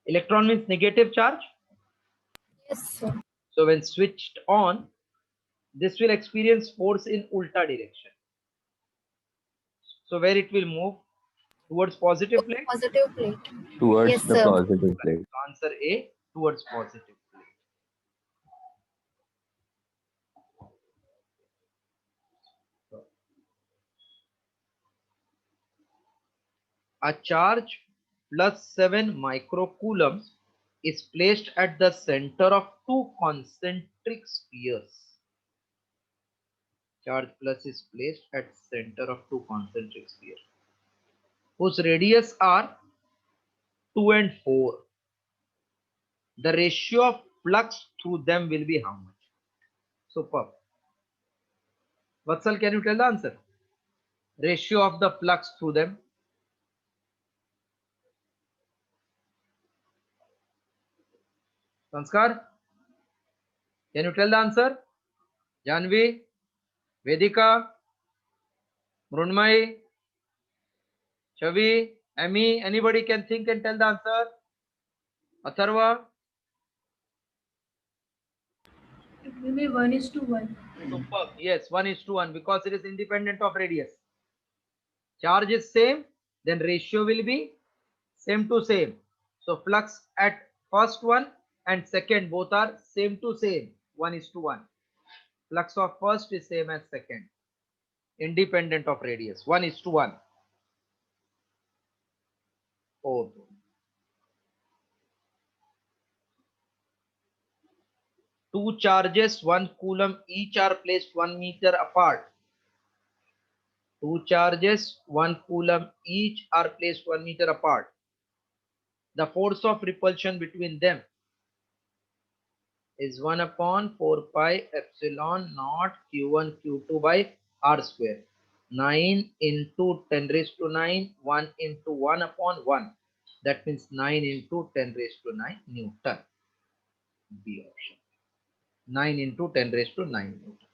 Electron means negative charge. Yes, sir. So when switched on, this will experience force in ulta direction. So where it will move? Towards positive plate. Positive plate. Towards Yes, the sir. positive plate. Answer A, towards positive plate. A charge plus 7 microcoulombs is placed at the center of two concentric spheres. Charge plus is placed at center of two concentric spheres whose radius are 2 and 4. The ratio of flux through them will be how much? Superb. Vatsal, can you tell the answer? Ratio of the flux through them. Sanskar, can you tell the answer? Janvi? Vedika, Mrunmay, Chavi, Amy, anybody can think and tell the answer? Atharva? It will be 1:1. Superb. Yes, 1:1 because it is independent of radius. Charge is same, then ratio will be same to same. So flux at first one and second both are same to same, 1:1. Flux of first is same as second, independent of radius, 1:1. Oh. Two charges, 1 coulomb each are placed 1 meter apart. Two charges, 1 coulomb each are placed 1 meter apart. The force of repulsion between them is 1 upon 4 pi epsilon naught q1 q2 by r square. 9 into 10 raised to 9, 1 into 1 upon 1. That means 9 into 10 raised to 9 Newton. B option. 9 into 10 raised to 9 Newton.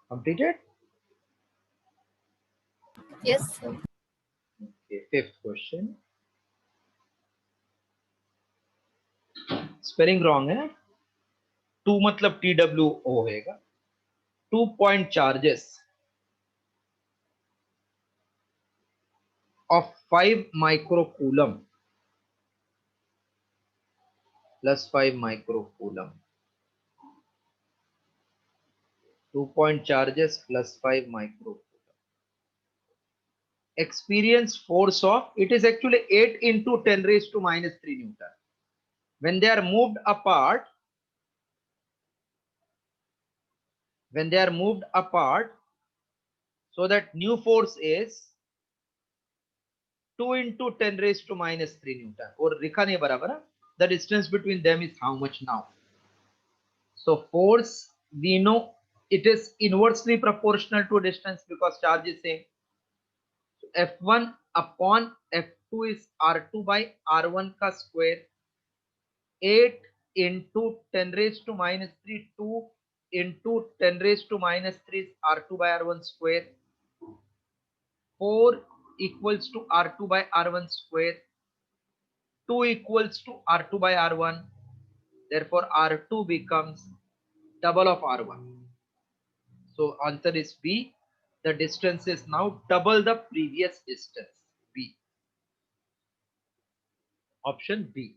Completed? Yes, sir. Okay, fifth question. Spelling wrong है. 2 मतलब TWO होएगा. 2 point charges of 5 microcoulomb plus 5 microcoulomb. 2 point charges plus 5 microcoulomb. Experience force of, it is actually 8 into 10 raised to minus 3 Newton. When they are moved apart, so that new force is 2 into 10 raised to minus 3 Newton. Or लिखा नहीं बराबर है. The distance between them is how much now? So force, we know it is inversely proportional to distance because charge is same. So F1 upon F2 is R2 by R1 का square. 8 into 10 raised to minus 3, 2 into 10 raised to minus 3 is R2 by R1 square. 4 equals to R2 by R1 square. 2 equals to R2 by R1. Therefore, R2 becomes double of R1. So answer is B. The distance is now double the previous distance. B. Option B.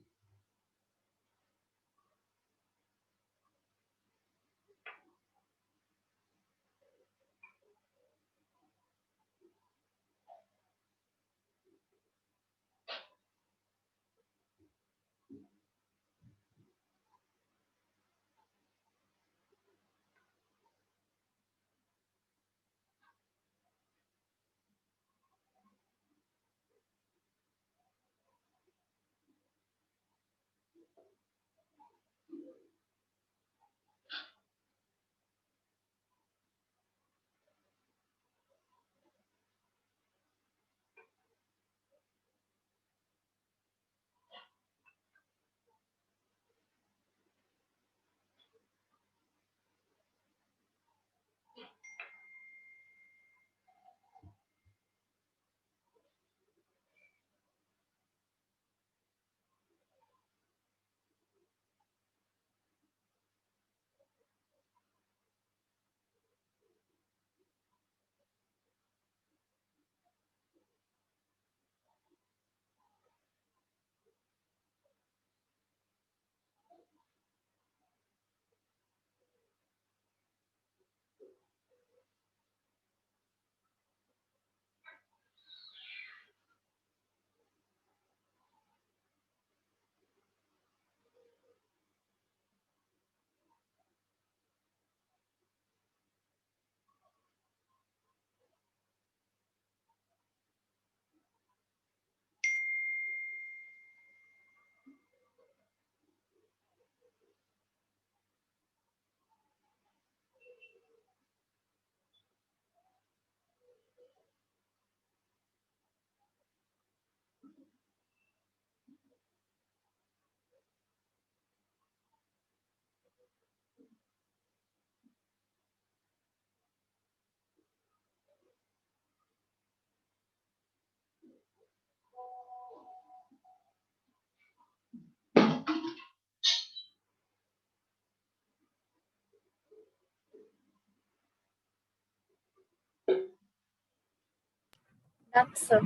Done, sir.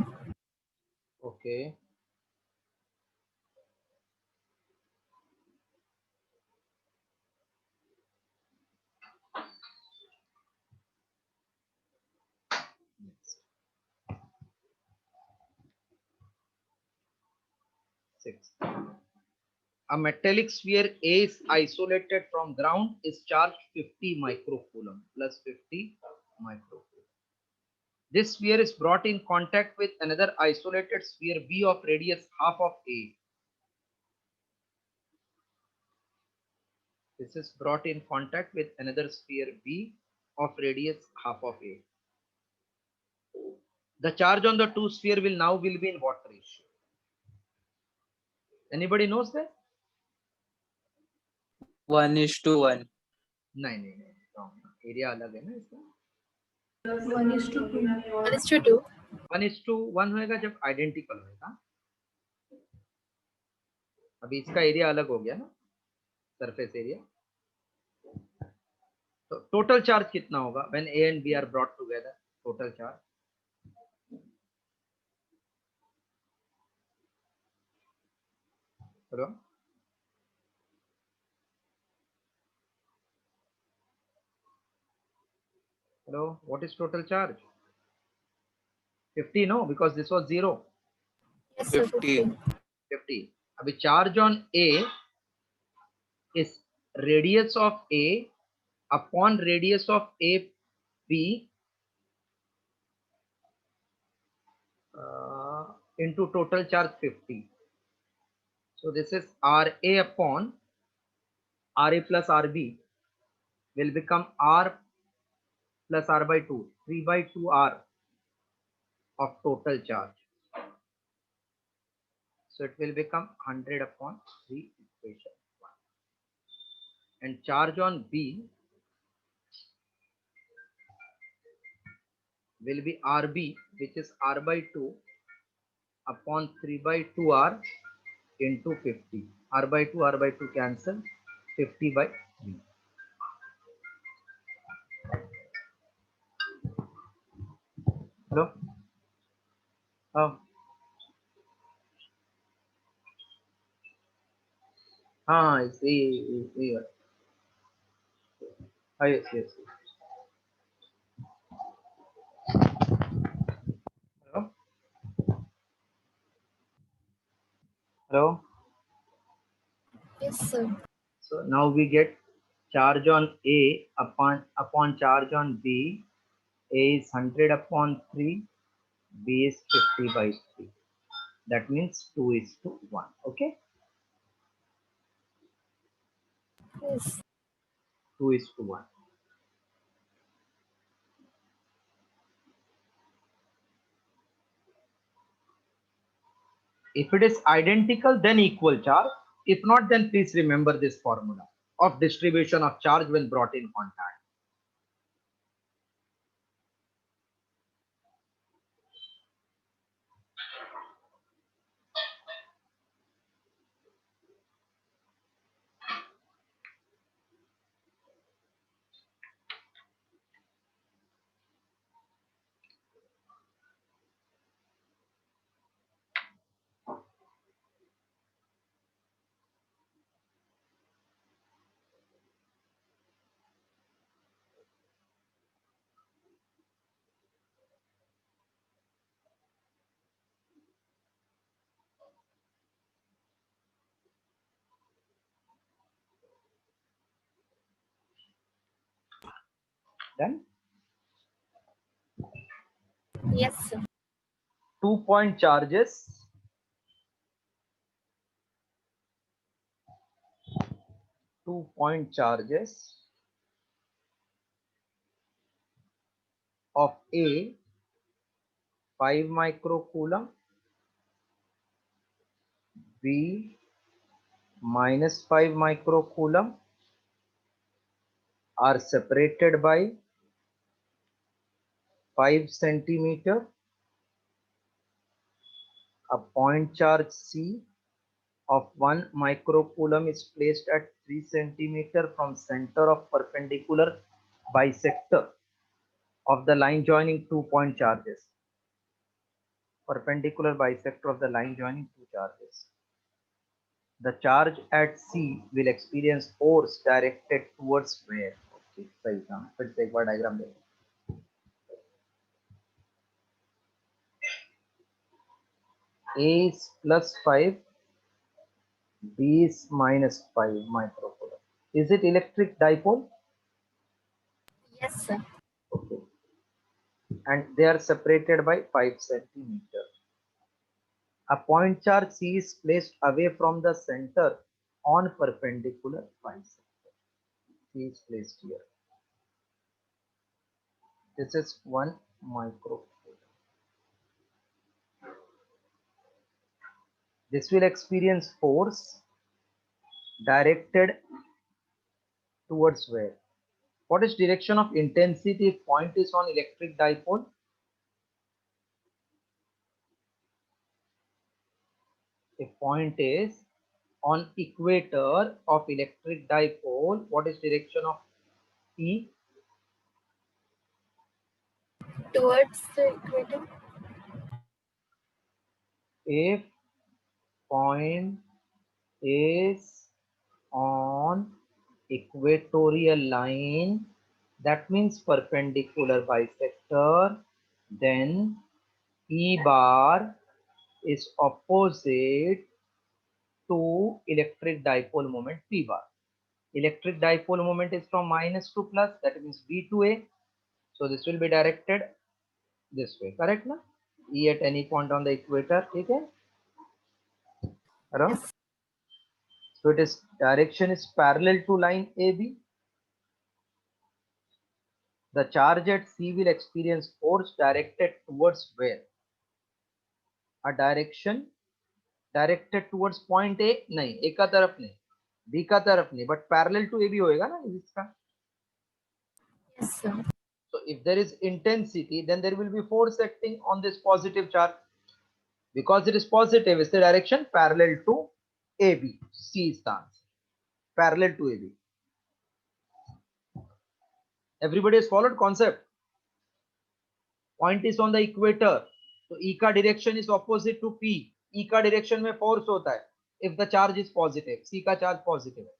Okay. Next. 6. A metallic sphere A is isolated from ground is charged 50 microcoulomb plus 50 microcoulomb. This sphere is brought in contact with another isolated sphere B of radius half of A. This is brought in contact with another sphere B of radius half of A. The charge on the two sphere will be in what ratio? Anybody knows that? 1:1. नहीं wrong. Area अलग है ना इसका. 1:2. 1:2. 1:1 होएगा जब identical होएगा. अभी इसका एरिया अलग हो गया ना, सरफेस एरिया. तो टोटल चार्ज कितना होगा when A and B are brought together? Total charge. Hello. Hello, what is total charge? 50, no, because this was 0. Yes, sir. 50. 50. अभी charge on A is radius of A upon radius of AB into total charge 50. So this is RA upon RA plus RB will become R plus R by 2, 3 by 2 R of total charge. So it will become 100 upon 3 equation 1. And charge on B will be RB, which is R by 2 upon 3 by 2R into 50. R by 2 cancel, 50 by 3. Hello? Oh. It's here. Yes. Hello? Hello? Yes, sir. So now we get charge on A upon charge on B. A is 100 upon 3, B is 50 by 3. That means 2:1. Okay? Yes. 2:1. If it is identical, then equal charge. If not, then please remember this formula of distribution of charge when brought in contact. Then Yes, sir. 2-point charges of A 5 microcoulomb, B minus 5 microcoulomb are separated by 5 centimeter. A point charge C of 1 microcoulomb is placed at 3 centimeter from center of perpendicular bisector of the line joining 2-point charges. perpendicular bisector of the line joining two charges. The charge at C will experience force directed towards where? Okay, सही था. फिर से एक बार diagram देखो. A is +5, B is -5 microcoulomb. Is it electric dipole? Yes, sir. Okay. And they are separated by 5 centimeters. A point charge C is placed away from the center on perpendicular bisector. C is placed here. This is 1 microcoulomb. This will experience force directed towards where? What is direction of intensity if point is on electric dipole? If point is on equator of electric dipole, what is direction of E? Towards the equator. If point is on equatorial line, that means perpendicular bisector, then E bar is opposite to electric dipole moment P bar. Electric dipole moment is from minus to plus, that means B to A. So this will be directed this way, correct na? E at any point on the equator, okay? Around? So it is direction is parallel to line AB. The charge at C will experience force directed towards where? A direction directed towards point A नहीं, A का तरफ नहीं, B का तरफ नहीं, but parallel to AB होएगा ना इसका. Yes, sir. So if there is intensity, then there will be force acting on this positive charge. Because it is positive, is the direction parallel to AB. C is the answer. Parallel to AB. Everybody has followed concept. Point is on the equator. So E का direction is opposite to P. E का direction में force होता है. If the charge is positive, C का charge positive है.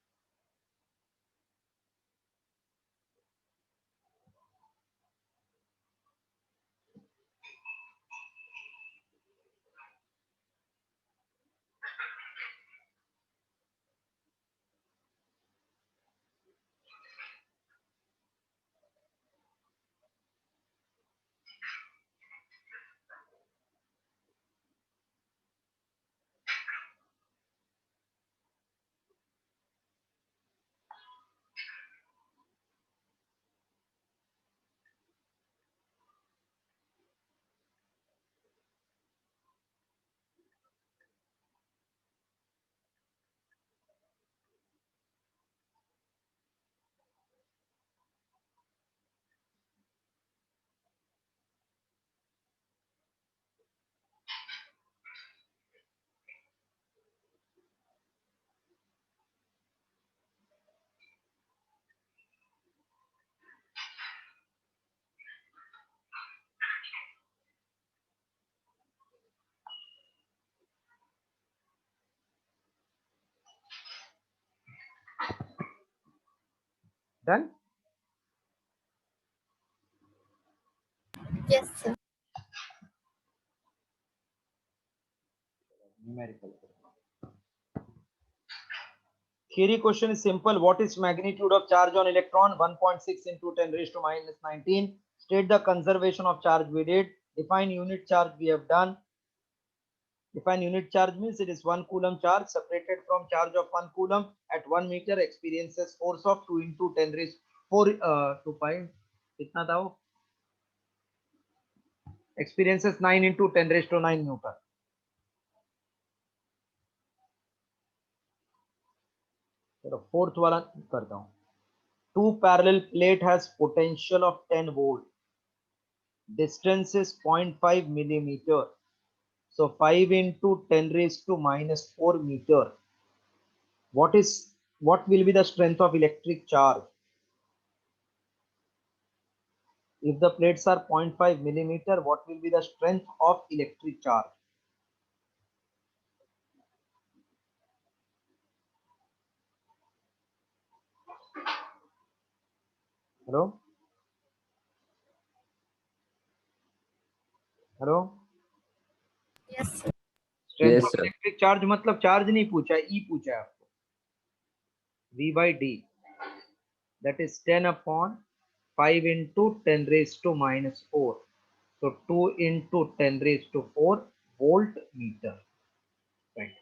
Done? Yes, sir. Numerical. Theory question is simple. What is magnitude of charge on electron? 1.6 into 10 raised to minus 19. State the conservation of charge we did. Define unit charge we have done. Define unit charge means it is 1 coulomb charge separated from charge of 1 coulomb at 1 meter experiences force of 2 into 10 raised 4 to 5. कितना था वो? Experiences 9 into 10 raised to 9 Newton. चलो fourth वाला करता हूँ. Two parallel plate has potential of 10 volt. Distance is 0.5 millimeter. So 5 into 10 raised to minus 4 meter. What will be the strength of electric charge? If the plates are 0.5 millimeter, what will be the strength of electric charge? Hello? Hello? Yes, sir. Strength Yes, of sir. electric charge मतलब charge नहीं पूछा है, E पूछा है आपको. V by D, that is 10 upon 5 into 10 raised to minus 4. So 2 into 10 raised to 4 volt meter. Right.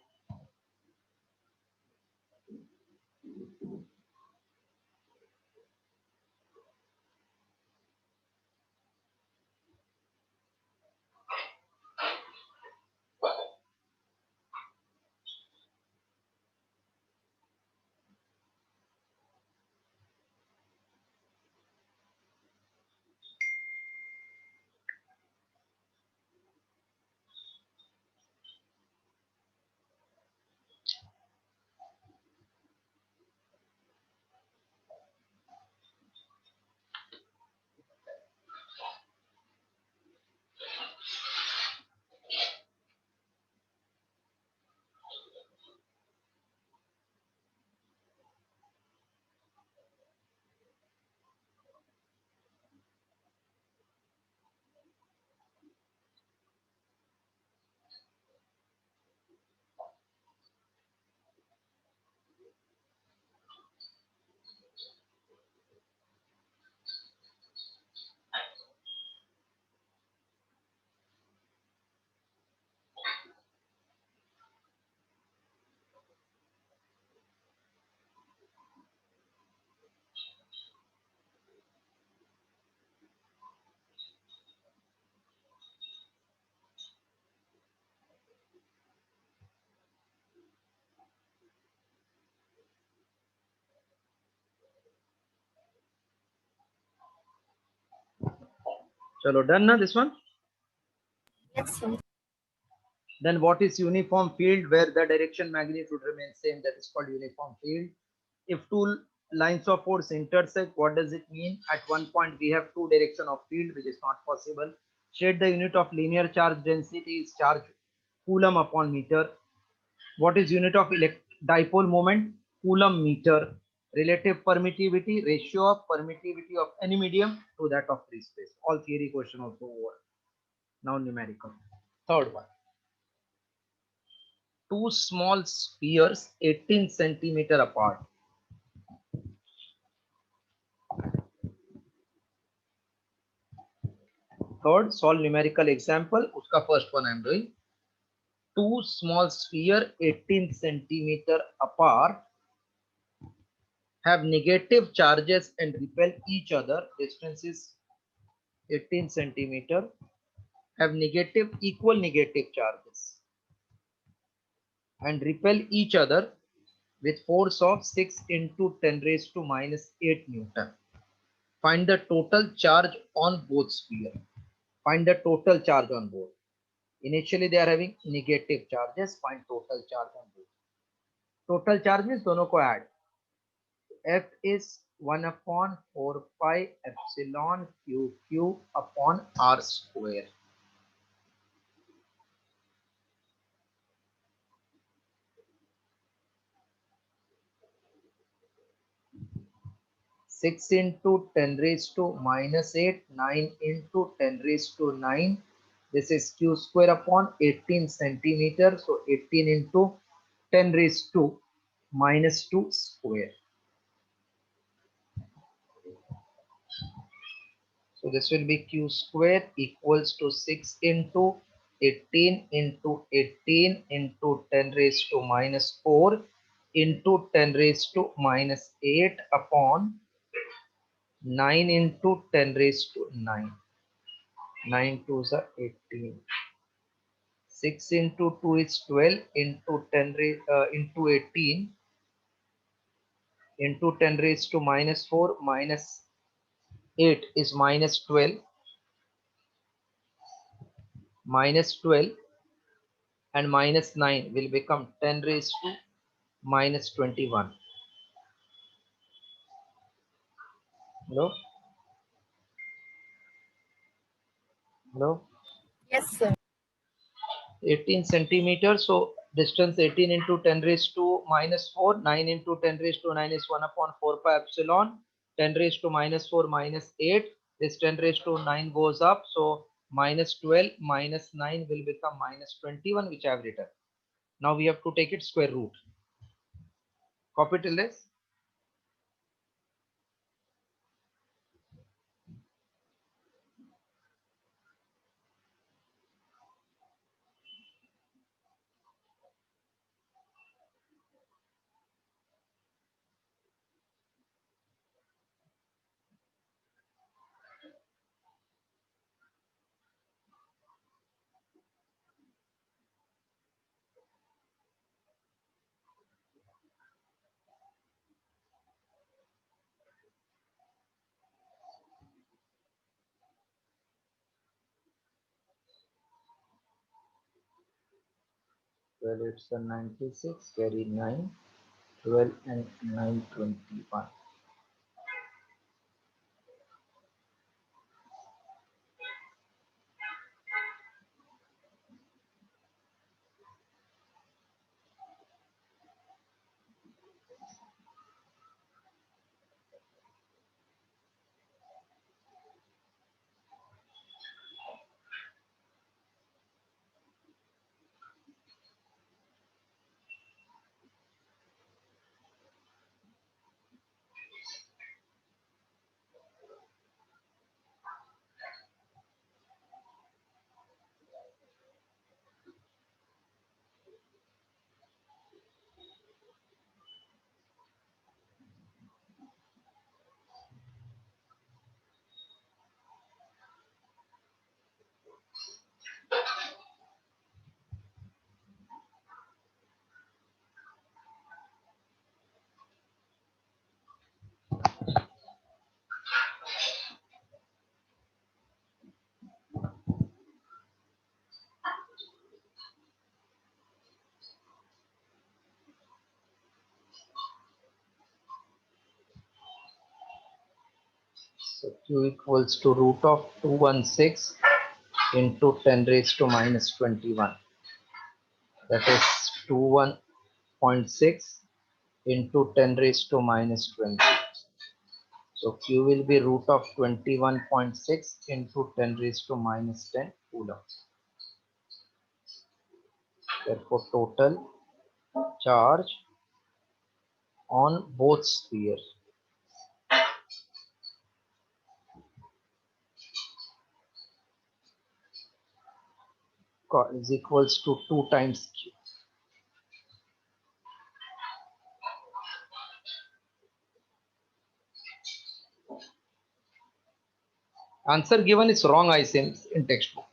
Chalo, done na this one? Yes, sir. Then what is uniform field where the direction magnitude remains same? That is called uniform field. If two lines of force intersect, what does it mean? At one point we have two direction of field, which is not possible. State the unit of linear charge density is charge coulomb upon meter. What is unit of dipole moment? Coulomb meter. Relative permittivity, ratio of permittivity of any medium to that of free space. All theory question also over. Now numerical. Third one. Two small spheres 18 centimeter apart. Third, solve numerical example. Uska first one I am doing. Two small sphere 18 centimeter apart have negative charges and repel each other. Distance is 18 centimeter. Have equal negative charges and repel each other with force of 6 into 10 raised to minus 8 Newton. Find the total charge on both sphere. Find the total charge on both. Initially they are having negative charges. Find total charge on both. Total charge means दोनों को add. F is 1 upon 4 pi epsilon q upon r square. 6 into 10 raised to minus 8, 9 into 10 raised to 9. This is q square upon 18 centimeter. So 18 into 10 raised to minus 2 square. So this will be q square equals to 6 into 18 into 18 into 10 raised to minus 4 into 10 raised to minus 8 upon 9 into 10 raised to 9. 9 2s are 18. 6 into 2 is 12 into 10 into 18 into 10 raised to minus 4 minus 8 is minus 12 and minus 9 will become 10 raised to minus 21. Hello? Hello? Yes, sir. 18 centimeters. So distance 18 into 10 raised to minus 4. 9 into 10 raised to 9 is 1 upon 4 pi epsilon. 10 raised to minus 4 minus 8. This 10 raised to 9 goes up. So minus 12 minus 9 will become minus 21, which I have written. Now we have to take its square root. Copy till this. Well, it's a 96, carry 9, 12 and 9, 21. So Q equals to root of 216 into 10 raised to minus 21. That is 21.6 into 10 raised to minus 20. So Q will be root of 21.6 into 10 raised to minus 10 coulomb. Therefore, total charge on both spheres is equals to 2 times Q. Answer given is wrong, I say, in textbook.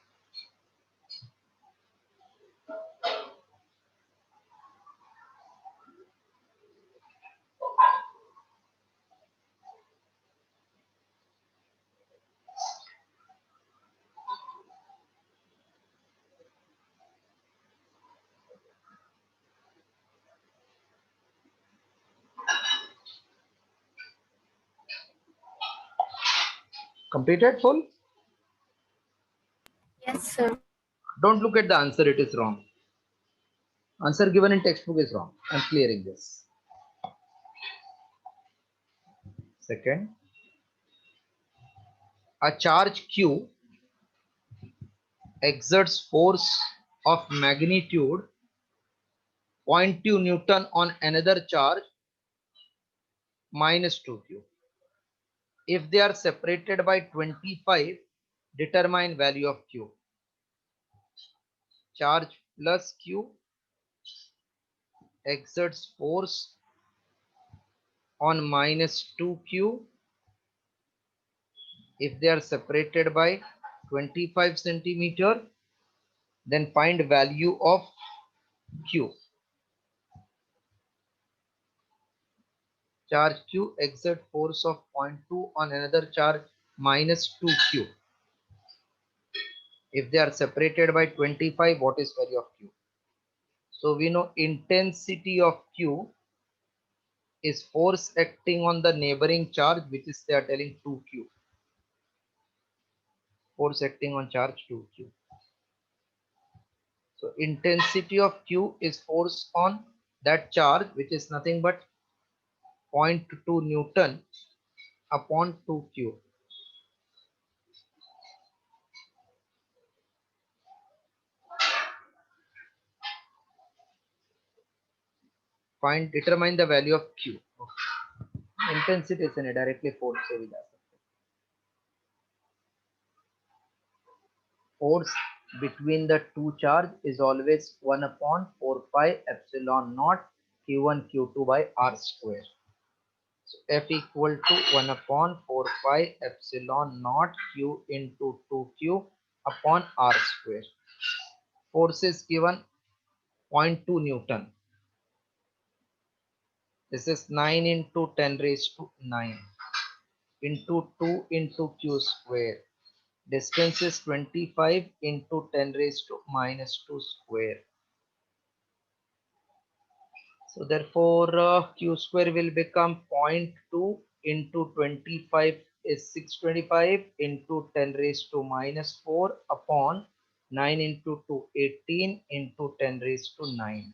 Completed full? Yes, sir. Don't look at the answer, it is wrong. Answer given in textbook is wrong. I'm clearing this. Second, a charge Q exerts force of magnitude 0.2 Newton on another charge minus 2Q. If they are separated by 25, determine value of Q. Charge plus Q exerts force on minus 2Q if they are separated by 25 centimeter, then find value of Q. Charge Q exert force of 0.2 on another charge minus 2Q. If they are separated by 25, what is value of Q? So we know intensity of Q is force acting on the neighboring charge, which is they are telling 2Q. Force acting on charge 2q. So intensity of Q is force on that charge, which is nothing but 0.2 Newton upon 2Q. Determine the value of Q. Okay. Intensity is directly force से भी जा सकते हैं. Force between the two charge is always 1 upon 4 pi epsilon naught Q1 Q2 by R square. So F equal to 1 upon 4 pi epsilon naught Q into 2Q upon R square. Force is given 0.2 Newton. This is 9 into 10 raised to 9 into 2 into Q square. Distance is 25 into 10 raised to minus 2 square. So therefore Q square will become 0.2 into 25 is 625 into 10 raised to minus 4 upon 9 into 2 18 into 10 raised to 9.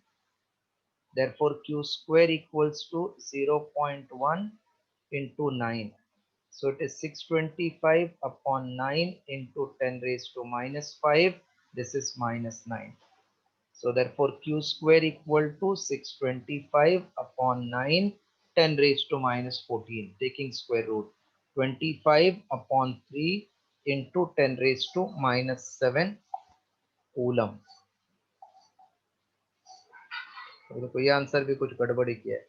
Therefore Q square equals to 0.1 into 9. So it is 625 upon 9 into 10 raised to minus 5. This is minus 9. So therefore Q square equal to 625 upon 9 10 raised to minus 14, taking square root, 25 upon 3 into 10 raised to minus 7 coulomb. तो देखो ये answer भी कुछ गड़बड़ी किया है.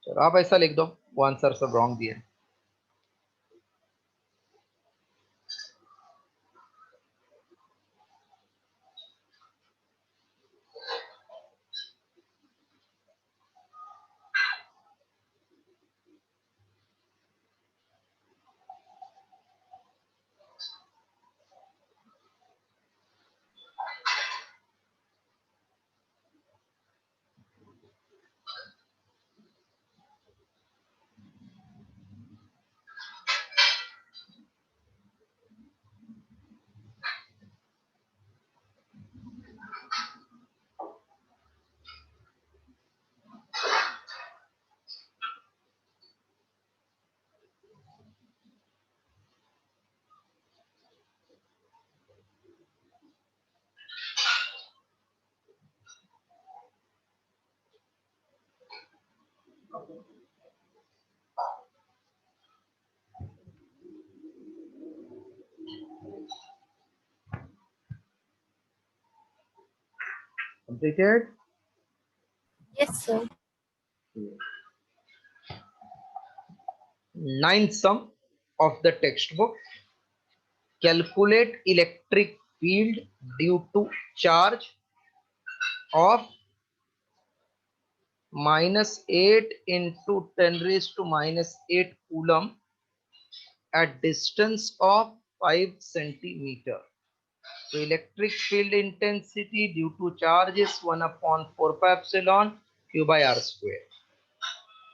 चलो आप ऐसा लिख दो, वो आंसर सब रॉन्ग दिया है. Completed. Yes, sir. Ninth sum of the textbook. Calculate electric field due to charge of minus 8 into 10 raised to minus 8 coulomb at distance of 5 centimeter. So electric field intensity due to charge is 1 upon 4 pi epsilon q by r square.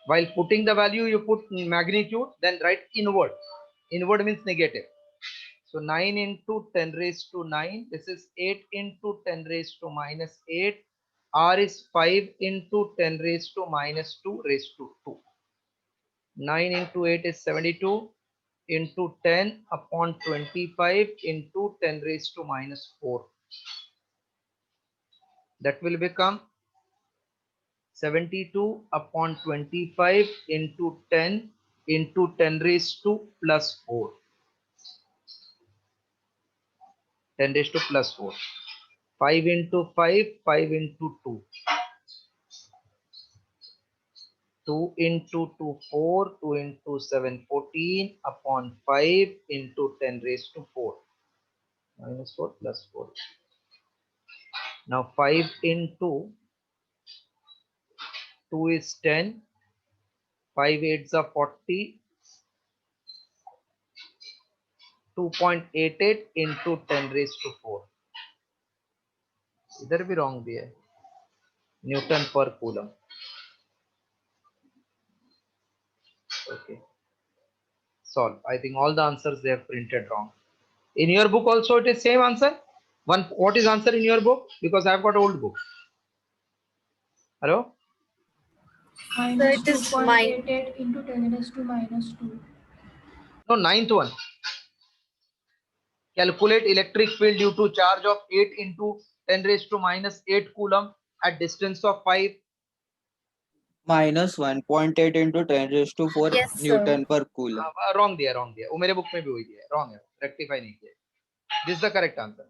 While putting the value, you put magnitude, then write inward. Inward means negative. So 9 into 10 raised to 9. This is 8 into 10 raised to minus 8. R is 5 into 10 raised to minus 2 raised to 2. 9 into 8 is 72 into 10 upon 25 into 10 raised to minus 4. That will become 72 upon 25 into 10 into 10 raised to plus 4. 10 raised to plus 4. 5 into 5, 5 into 2. 2 into 2, 4. 2 into 7, 14 upon 5 into 10 raised to 4. Minus 4 plus 4. Now 5 into 2 is 10. 5 8s are 40. 2.88 into 10 raised to 4. इधर भी wrong दिया है. Newton per coulomb. Okay. solve. I think all the answers they have printed wrong. In your book also it is same answer. What is answer in your book? Because I have got old book. Hello? Minus it is mine. 2.88 into 10 raised to minus 2. No, ninth one. Calculate electric field due to charge of 8 into 10 raised to minus 8 coulomb at distance of 5. minus 1.8 into 10 raised to 4 Yes, sir. Newton per coulomb. Wrong दिया, wrong दिया. वो मेरे book में भी वही दिया है. Wrong है. Rectify नहीं किया. This is the correct answer.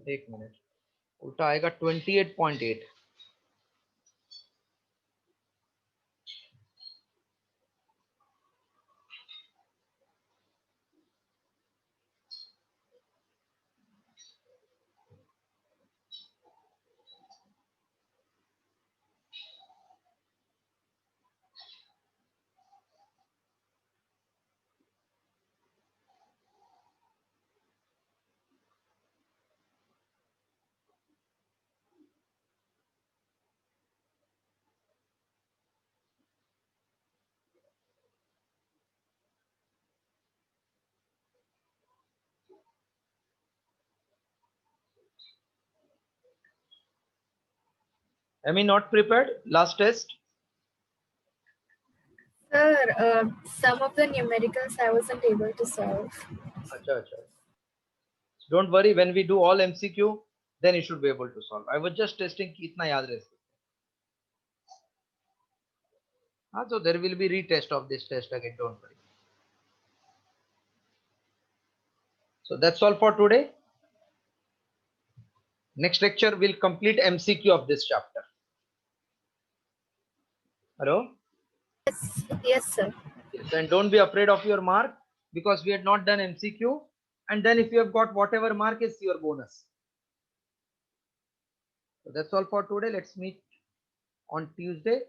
एक मिनट. उल्टा आएगा 28.8. Am I not prepared? Last test. Sir, some of the numericals I wasn't able to solve. अच्छा अच्छा. Don't worry. When we do all MCQ, then you should be able to solve. I was just testing कि इतना याद रह सकते. हाँ, so there will be retest of this test again. Don't worry. So that's all for today. Next lecture will complete MCQ of this chapter. Hello? Yes, sir. Yes, and don't be afraid of your mark because we had not done MCQ. And then if you have got whatever mark is your bonus. So that's all for today. Let's meet on Tuesday.